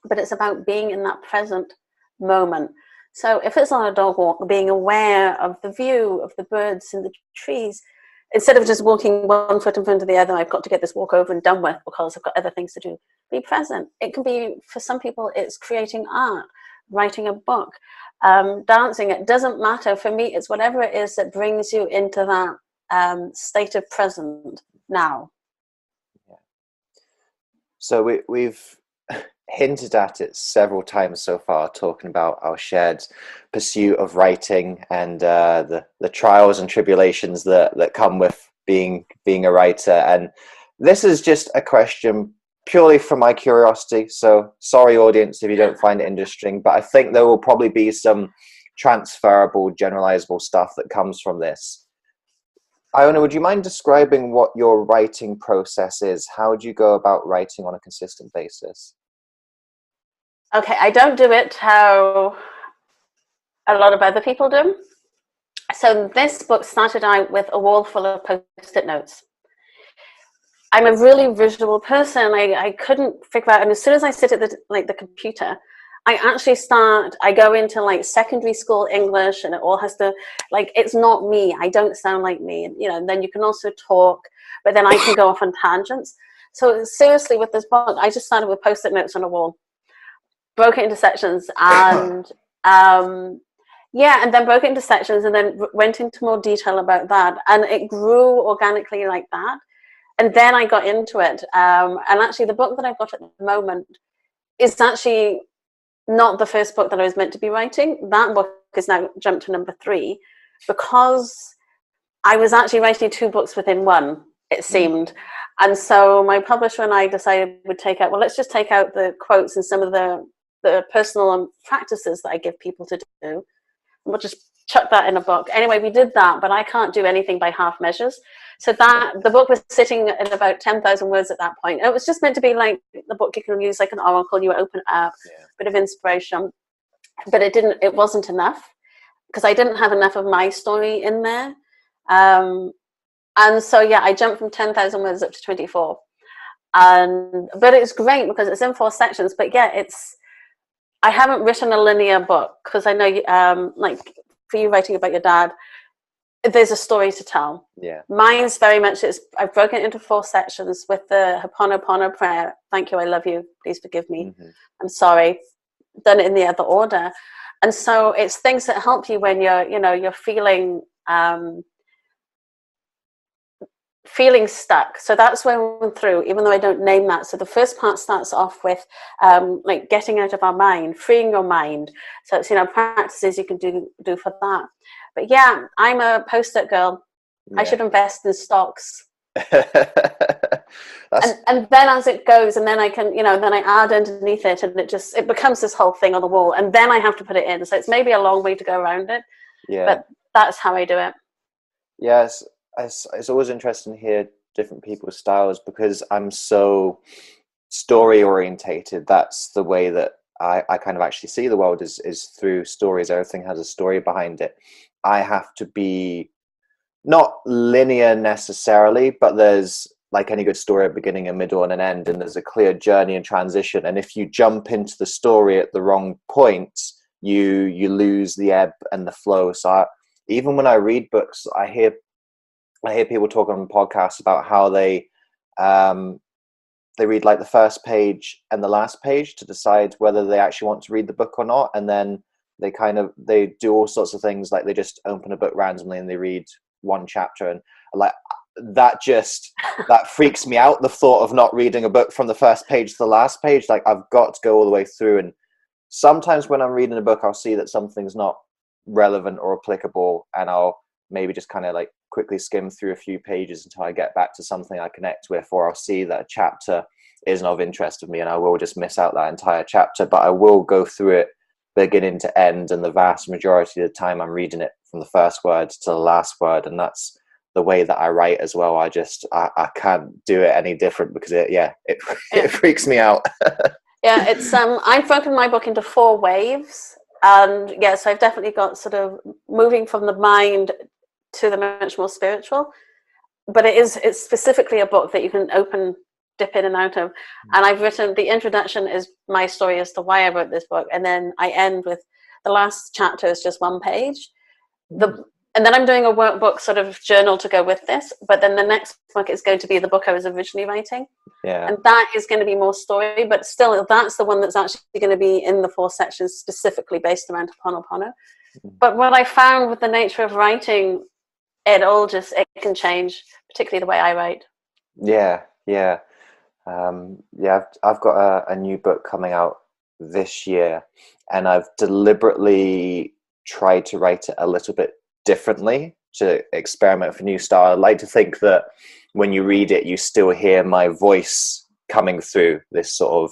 But it's about being in that present moment. So if it's on a dog walk, being aware of the view of the birds in the trees, instead of just walking one foot in front of the other, I've got to get this walk over and done with because I've got other things to do. Be present. It can be, for some people, it's creating art, writing a book, dancing. It doesn't matter. For me, it's whatever it is that brings you into that state of present now. Yeah. So we've hinted at it several times so far, talking about our shared pursuit of writing and the trials and tribulations that come with being a writer. And this is just a question purely from my curiosity, so sorry audience if you don't find it interesting, but I think there will probably be some transferable, generalizable stuff that comes from this. Iona, would you mind describing what your writing process is? How do you go about writing on a consistent basis? Okay, I don't do it how a lot of other people do. So this book started out with a wall full of post-it notes. I'm a really visual person. I couldn't figure out, and as soon as I sit at the computer, I go into like secondary school English, and it all has to, like, it's not me. I don't sound like me. And, you know, and then you can also talk, but then I can go off on tangents. So seriously, with this book, I just started with post-it notes on a wall, broke it into sections, and and then broke it into sections, and then went into more detail about that, and it grew organically like that. And then I got into it, and actually the book that I've got at the moment is actually not the first book that I was meant to be writing. That book has now jumped to number 3, because I was actually writing 2 books within one, it seemed. And so my publisher and I decided we'd let's just take out the quotes and some of the personal practices that I give people to do, and we'll just chuck that in a book. Anyway, we did that, but I can't do anything by half measures. So that the book was sitting at about 10,000 words at that point. And it was just meant to be like the book you can use like an oracle. You open it up, bit of inspiration, but it wasn't enough, because I didn't have enough of my story in there. And so I jumped from 10,000 words up to 24. But it's great because it's in 4 sections. But I haven't written a linear book, because I know, like for you writing about your dad, there's a story to tell. Yeah. Mine's very much, I've broken it into 4 sections with the Ho'oponopono prayer. Thank you, I love you, please forgive me, I'm sorry. Done it in the other order. And so it's things that help you when you're feeling stuck. So that's where we went through, even though I don't name that. So the first part starts off with like getting out of our mind, freeing your mind. So it's practices you can do for that. But yeah, I'm a post-it girl. Yeah. I should invest in stocks. That's... and then as it goes, and then I can, then I add underneath it, and it becomes this whole thing on the wall, and then I have to put it in. So it's maybe a long way to go around it. Yeah. But that's how I do it. Yes, it's always interesting to hear different people's styles, because I'm so story orientated. That's the way that I kind of actually see the world, is through stories. Everything has a story behind it. I have to be not linear necessarily, but there's, like any good story, a beginning, a middle, and an end, and there's a clear journey and transition. And if you jump into the story at the wrong points, you lose the ebb and the flow. So even when I read books, I hear people talk on podcasts about how they read like the first page and the last page to decide whether they actually want to read the book or not, and then they do all sorts of things, like they just open a book randomly and they read one chapter, and like that freaks me out, the thought of not reading a book from the first page to the last page. Like, I've got to go all the way through. And sometimes when I'm reading a book, I'll see that something's not relevant or applicable, and I'll maybe just kind of like quickly skim through a few pages until I get back to something I connect with, or I'll see that a chapter isn't of interest to me and I will just miss out that entire chapter. But I will go through it beginning to end, and the vast majority of the time I'm reading it from the first word to the last word. And that's the way that I write as well. I can't do it any different, because it freaks me out. Yeah, it's I've broken my book into 4 waves, and so I've definitely got sort of moving from the mind to the much more spiritual. But it's specifically a book that you can dip in and out of. And I've written, the introduction is my story as to why I wrote this book, and then I end with the last chapter is just 1 page. And then I'm doing a workbook sort of journal to go with this, but then the next book is going to be the book I was originally writing. Yeah. And that is going to be more story, but still that's the one that's actually going to be in the 4 sections specifically based around Ho'oponopono. But what I found with the nature of writing, it can change, particularly the way I write. Yeah. I've got a new book coming out this year, and I've deliberately tried to write it a little bit differently to experiment with a new style. I like to think that when you read it, you still hear my voice coming through, this sort of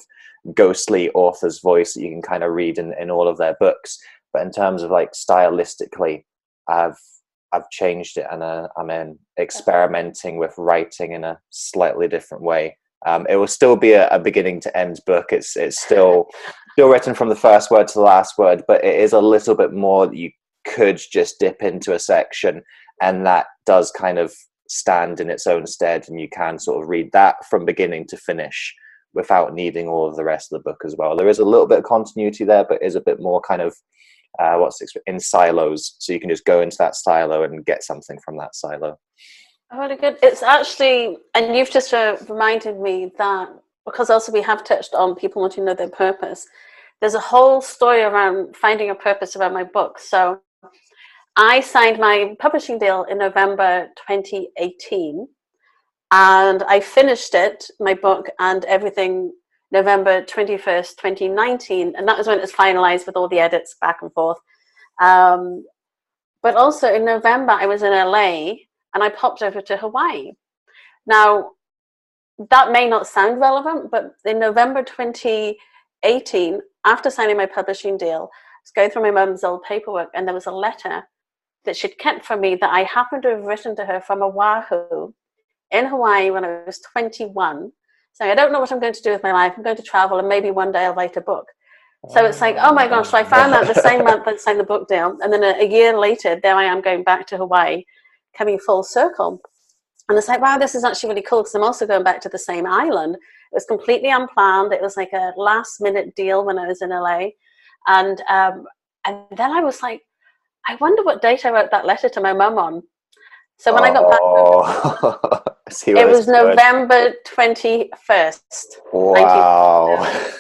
ghostly author's voice that you can kind of read in all of their books. But in terms of like stylistically, I've changed it, and I'm experimenting with writing in a slightly different way. It will still be a beginning to end book. It's still written from the first word to the last word, but it is a little bit more that you could just dip into a section, and that does kind of stand in its own stead, and you can sort of read that from beginning to finish without needing all of the rest of the book as well. There is a little bit of continuity there, but is a bit more kind of in silos, so you can just go into that silo and get something from that silo. Really good. It's actually, and you've just reminded me that, because also we have touched on people wanting to know their purpose, there's a whole story around finding a purpose around my book. So I signed my publishing deal in November 2018, and I finished my book and everything, November 21st, 2019, and that was when it was finalized with all the edits back and forth. But also in November, I was in LA, and I popped over to Hawaii. Now, that may not sound relevant, but in November 2018, after signing my publishing deal, I was going through my mum's old paperwork, and there was a letter that she'd kept from me that I happened to have written to her from Oahu in Hawaii when I was 21. Saying, I don't know what I'm going to do with my life. I'm going to travel, and maybe one day I'll write a book. So it's like, oh my gosh. So I found that the same month I signed the book deal. And then a year later, there I am going back to Hawaii, coming full circle. And it's like, wow, this is actually really cool, because I'm also going back to the same island. It was completely unplanned. It was like a last minute deal when I was in LA. And then I was like, I wonder what date I wrote that letter to my mum on. So when I got back, Oh, I see where it this was is going. November 21st, 19. Wow.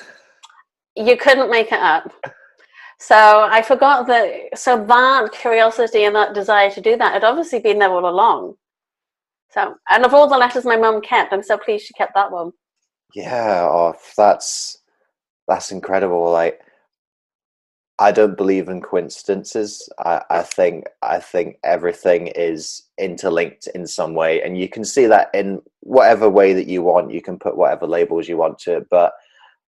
You couldn't make it up. So I forgot that. So that curiosity and that desire to do that had obviously been there all along. So, and of all the letters my mum kept, I'm so pleased she kept that one. Yeah, oh, that's incredible. Like, I don't believe in coincidences. I think everything is interlinked in some way, and you can see that in whatever way that you want. You can put whatever labels you want to it, but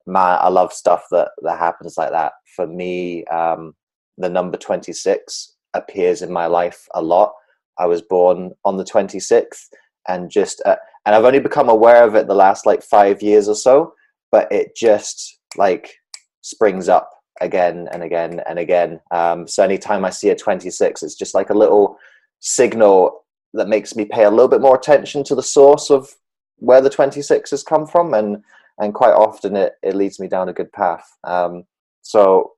man, I love stuff that happens like that. For me, the number 26 appears in my life a lot. I was born on the 26th, and and I've only become aware of it the last like 5 years or so, but it just like springs up again and again and again. So anytime I see a 26, it's just like a little signal that makes me pay a little bit more attention to the source of where the 26 has come from, and quite often it leads me down a good path. So,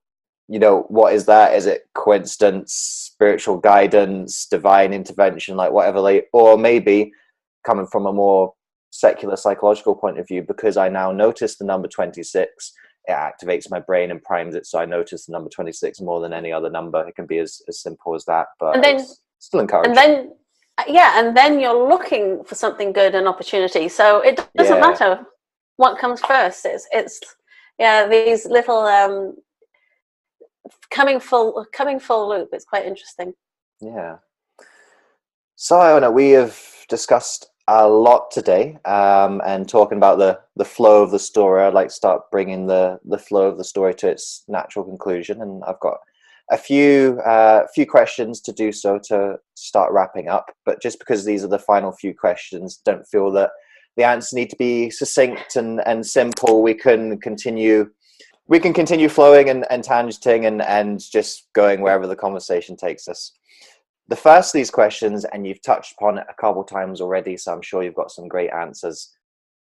what is that? Is it coincidence, spiritual guidance, divine intervention, like whatever, or maybe coming from a more secular psychological point of view, because I now notice the number 26, it activates my brain and primes it, so I notice the number 26 more than any other number. It can be as simple as that, but And then, it's still encouraging. and then, yeah, and then you're looking for something good and opportunity. So it doesn't Yeah. matter what comes first. It's yeah, these little coming full loop. It's quite interesting. Yeah. So, Iona, we have discussed a lot today, and talking about the flow of the story. I'd like to start bringing the flow of the story to its natural conclusion, and I've got a few questions to do so to start wrapping up. But just because these are the final few questions, don't feel that the answers need to be succinct and simple. We can continue flowing and tangenting and just going wherever the conversation takes us. The first of these questions, and you've touched upon it a couple times already, so I'm sure you've got some great answers.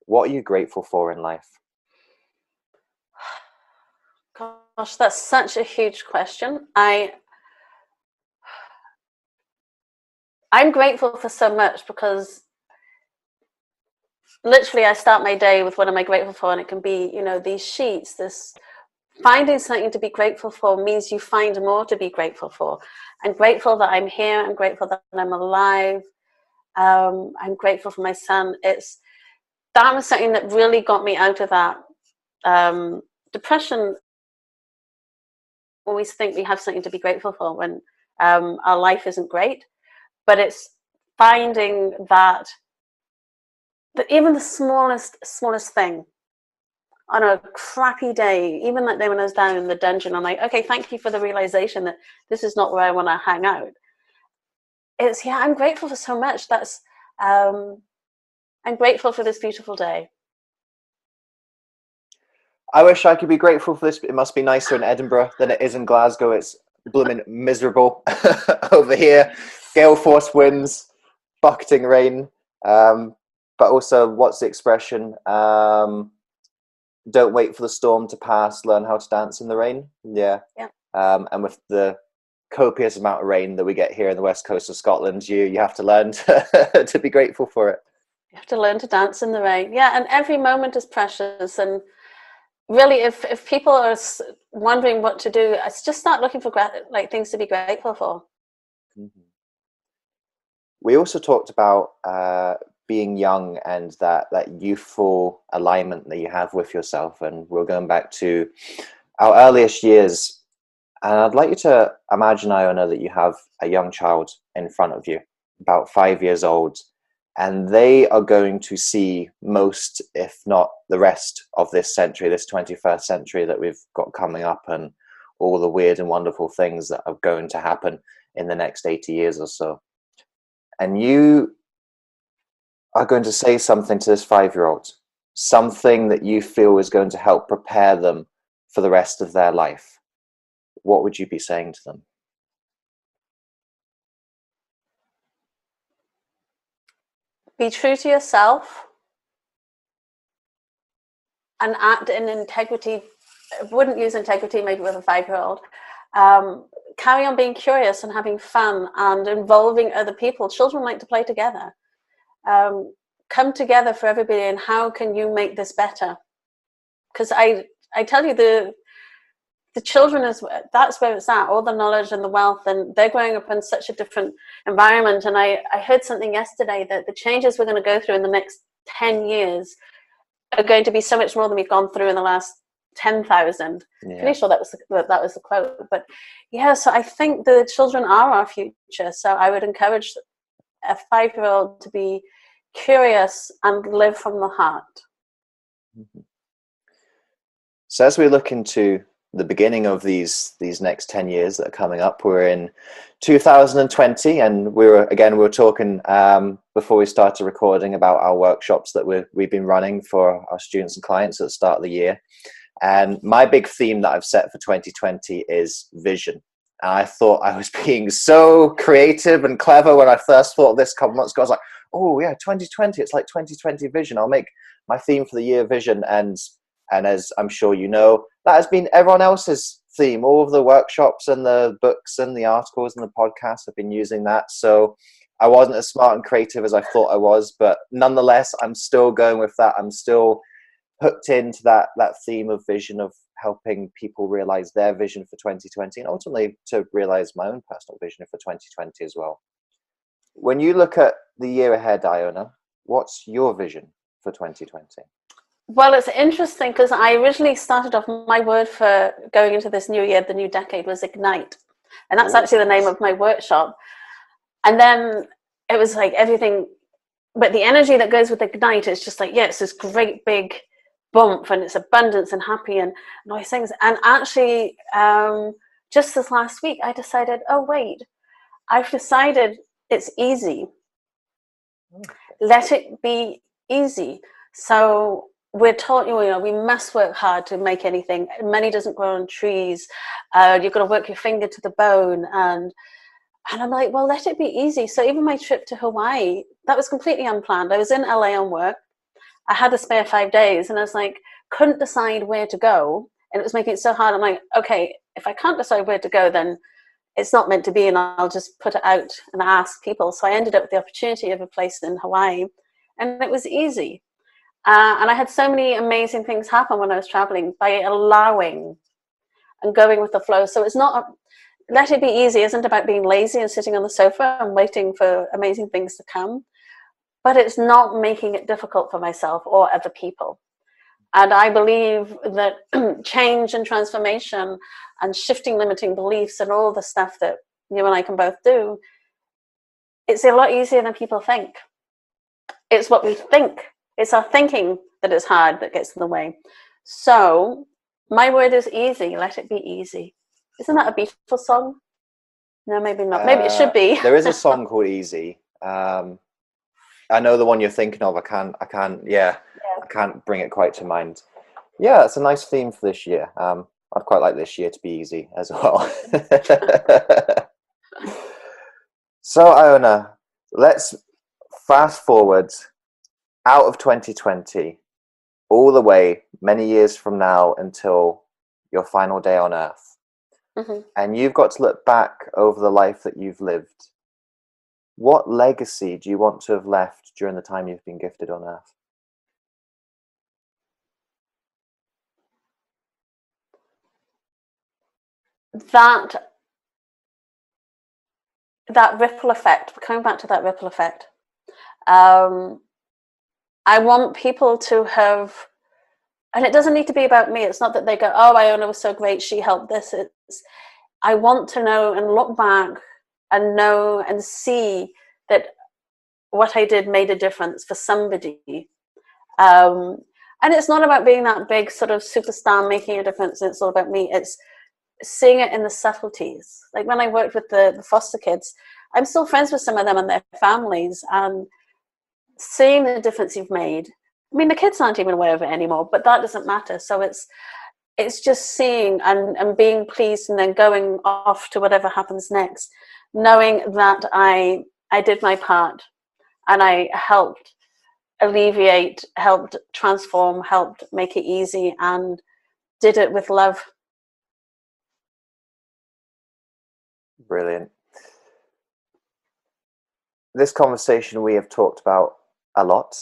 What are you grateful for in life? Gosh, that's such a huge question. I'm grateful for so much, because literally I start my day with what am I grateful for, and it can be, these sheets. This finding something to be grateful for means you find more to be grateful for. I'm grateful that I'm here. I'm grateful that I'm alive. I'm grateful for my son. That was something that really got me out of that depression. Always think we have something to be grateful for when our life isn't great, but it's finding that even the smallest thing on a crappy day, even that day when I was down in the dungeon, I'm like, okay, thank you for the realization that this is not where I want to hang out. I'm grateful for so much. I'm grateful for this beautiful day. I wish I could be grateful for this, but it must be nicer in Edinburgh than it is in Glasgow. It's blooming miserable over here. Gale force winds, bucketing rain. But also, what's the expression? Don't wait for the storm to pass, learn how to dance in the rain. Yeah. And with the copious amount of rain that we get here in the west coast of Scotland, you have to learn to be grateful for it. You have to learn to dance in the rain. Yeah, and every moment is precious. And really, if people are wondering what to do, just start looking for things to be grateful for. Mm-hmm. We also talked about being young and that youthful alignment that you have with yourself, and we're going back to our earliest years. And I'd like you to imagine, Iona, that you have a young child in front of you, about 5 years old, and they are going to see most, if not the rest of this century, this 21st century that we've got coming up, and all the weird and wonderful things that are going to happen in the next 80 years or so. And you are going to say something to this 5-year-old, something that you feel is going to help prepare them for the rest of their life. What would you be saying to them? Be true to yourself and act in integrity. I wouldn't use integrity maybe with a 5-year-old. carry on being curious and having fun and involving other people. Children like to play together. Come together for everybody, and how can you make this better? Because I tell you, the children that's where it's at, all the knowledge and the wealth, and they're growing up in such a different environment. And I heard something yesterday that the changes we're going to go through in the next 10 years are going to be so much more than we've gone through in the last 10,000. Yeah. Pretty sure that was the quote. But yeah, so I think the children are our future. So I would encourage a 5-year-old to be curious and live from the heart. Mm-hmm. So as we look into the beginning of these next 10 years that are coming up, we're in 2020, and we were talking before we started recording about our workshops that we've been running for our students and clients at the start of the year. And my big theme that I've set for 2020 is vision. And I thought I was being so creative and clever when I first thought of this a couple months ago. I was like, oh yeah, 2020, it's like 2020 vision. I'll make my theme for the year vision. And as I'm sure you know, that has been everyone else's theme. All of the workshops and the books and the articles and the podcasts have been using that. So I wasn't as smart and creative as I thought I was, but nonetheless, I'm still going with that. I'm still hooked into that theme of vision, of helping people realize their vision for 2020, and ultimately to realize my own personal vision for 2020 as well. When you look at the year ahead, Iona, what's your vision for 2020? Well, it's interesting because I originally started off, my word for going into this new year, the new decade, was ignite. And that's actually the name of my workshop. And then it was like everything, but the energy that goes with ignite is just like, yeah, it's this great big bump, and it's abundance and happy and all these things. And actually, just this last week, I decided, oh, wait, I've decided it's easy. Let it be easy. So we're taught, we must work hard to make anything. Money doesn't grow on trees. You've got to work your finger to the bone. And I'm like, well, let it be easy. So even my trip to Hawaii, that was completely unplanned. I was in LA on work. I had to spare 5 days, and I was like, couldn't decide where to go. And it was making it so hard. I'm like, okay, if I can't decide where to go, then it's not meant to be, and I'll just put it out and ask people. So I ended up with the opportunity of a place in Hawaii, and it was easy. And I had so many amazing things happen when I was traveling by allowing and going with the flow. So it's not, let it be easy isn't about being lazy and sitting on the sofa and waiting for amazing things to come, but it's not making it difficult for myself or other people. And I believe that change and transformation and shifting limiting beliefs and all the stuff that you and I can both do, it's a lot easier than people think. It's what we think. It's our thinking that is hard that gets in the way. So my word is easy. Let it be easy. Isn't that a Beatles song? No, maybe not. Maybe it should be. There is a song called Easy. I know the one you're thinking of. I can't bring it quite to mind. Yeah, it's a nice theme for this year. I'd quite like this year to be easy as well. So, Iona, let's fast forward out of 2020, all the way many years from now until your final day on Earth. Mm-hmm. And you've got to look back over the life that you've lived. What legacy do you want to have left during the time you've been gifted on Earth? That ripple effect, coming back to that ripple effect, I want people to have, and it doesn't need to be about me. It's not that they go, oh, Iona was so great, she helped this. I want to know and look back and know and see that what I did made a difference for somebody. And it's not about being that big sort of superstar making a difference. It's all about me. It's seeing it in the subtleties. Like when I worked with the foster kids, I'm still friends with some of them and their families, and seeing the difference you've made. I mean, the kids aren't even aware of it anymore, but that doesn't matter. So it's just seeing and being pleased, and then going off to whatever happens next, knowing that I did my part and I helped alleviate, helped transform, helped make it easy, and did it with love. Brilliant. This conversation we have talked about a lot,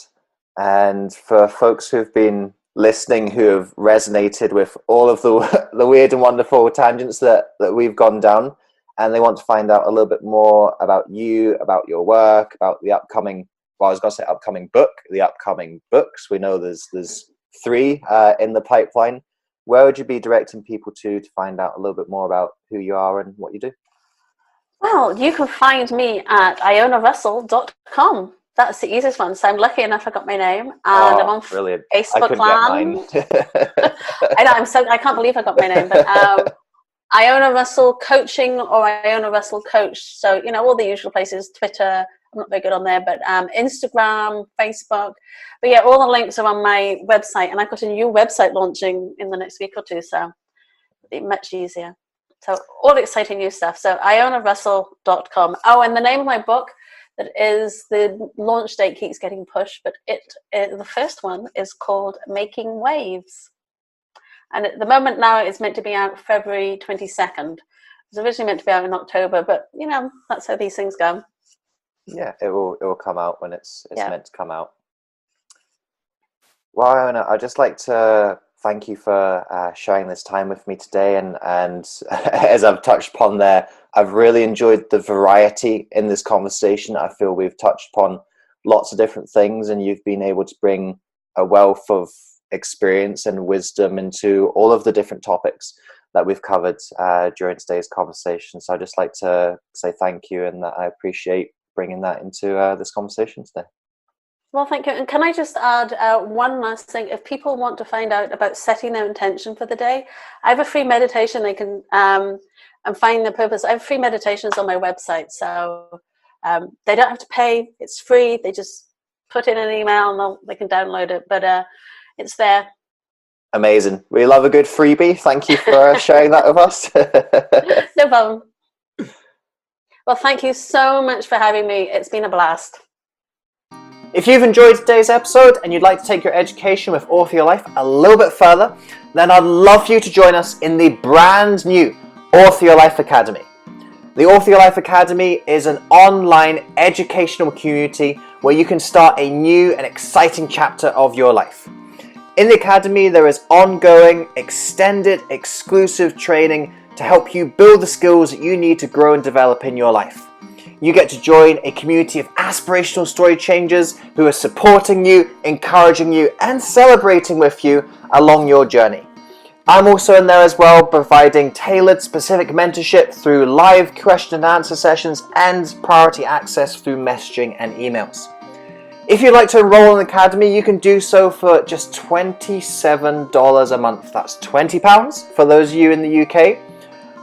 and for folks who've been listening who have resonated with all of the weird and wonderful tangents that we've gone down, and they want to find out a little bit more about you, about your work, about the upcoming, well, I was going to say upcoming book, the upcoming books. We know there's 3 in the pipeline. Where would you be directing people to find out a little bit more about who you are and what you do? Well, you can find me at ionarussell.com. That's the easiest one. So I'm lucky enough I got my name, and I'm on brilliant. Facebook Land. Get mine. I know, I can't believe I got my name, but Iona Russell Coaching or Iona Russell Coach. So, all the usual places, Twitter, I'm not very good on there, but Instagram, Facebook. But yeah, all the links are on my website, and I've got a new website launching in the next week or two, so it'll be much easier. So all exciting new stuff. So ionarussell.com. Oh, and the name of my book, that is, the launch date keeps getting pushed, but the first one is called Making Waves. And at the moment now it's meant to be out February 22nd. It was originally meant to be out in October, but that's how these things go. Yeah, it will come out when it's meant to come out. Well, Iona, I'd just like to thank you for sharing this time with me today. And as I've touched upon there, I've really enjoyed the variety in this conversation. I feel we've touched upon lots of different things, and you've been able to bring a wealth of experience and wisdom into all of the different topics that we've covered during today's conversation. So I'd just like to say thank you, and that I appreciate bringing that into this conversation today. Well, thank you. And can I just add one last thing? If people want to find out about setting their intention for the day, I have a free meditation they can and find the purpose. I have free meditations on my website, so they don't have to pay. It's free. They just put in an email and they can download it, but it's there. Amazing. We love a good freebie. Thank you for sharing that with us. No problem. Well, thank you so much for having me. It's been a blast. If you've enjoyed today's episode and you'd like to take your education with Author Your Life a little bit further, then I'd love for you to join us in the brand new Author Your Life Academy. The Author Your Life Academy is an online educational community where you can start a new and exciting chapter of your life. In the Academy, there is ongoing, extended, exclusive training to help you build the skills that you need to grow and develop in your life. You get to join a community of aspirational story changers who are supporting you, encouraging you, and celebrating with you along your journey. I'm also in there as well, providing tailored specific mentorship through live question and answer sessions and priority access through messaging and emails. If you'd like to enroll in the Academy, you can do so for just $27 a month. That's £20 for those of you in the UK.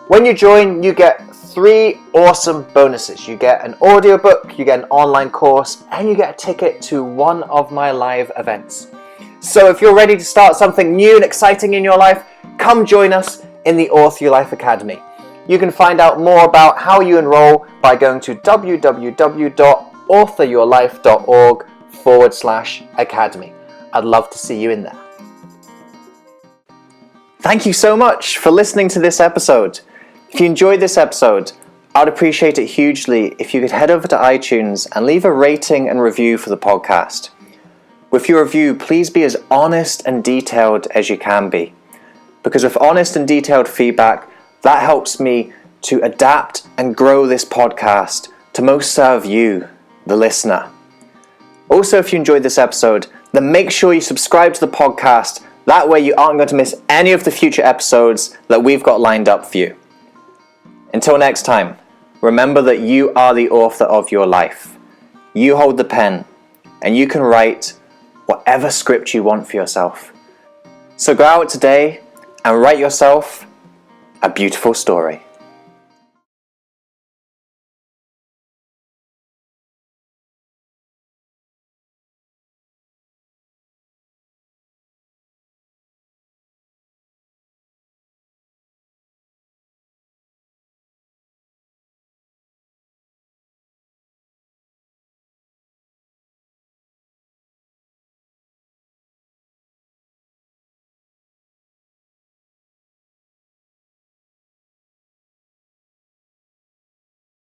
When you join, you get 3 awesome bonuses. You get an audiobook, you get an online course, and you get a ticket to one of my live events. So if you're ready to start something new and exciting in your life, come join us in the Author Your Life Academy. You can find out more about how you enroll by going to www.authoryourlife.org/academy. I'd love to see you in there. Thank you so much for listening to this episode. If you enjoyed this episode, I'd appreciate it hugely if you could head over to iTunes and leave a rating and review for the podcast. With your review, please be as honest and detailed as you can be. Because with honest and detailed feedback, that helps me to adapt and grow this podcast to most serve you, the listener. Also, if you enjoyed this episode, then make sure you subscribe to the podcast. That way you aren't going to miss any of the future episodes that we've got lined up for you. Until next time, remember that you are the author of your life. You hold the pen, and you can write whatever script you want for yourself. So go out today and write yourself a beautiful story.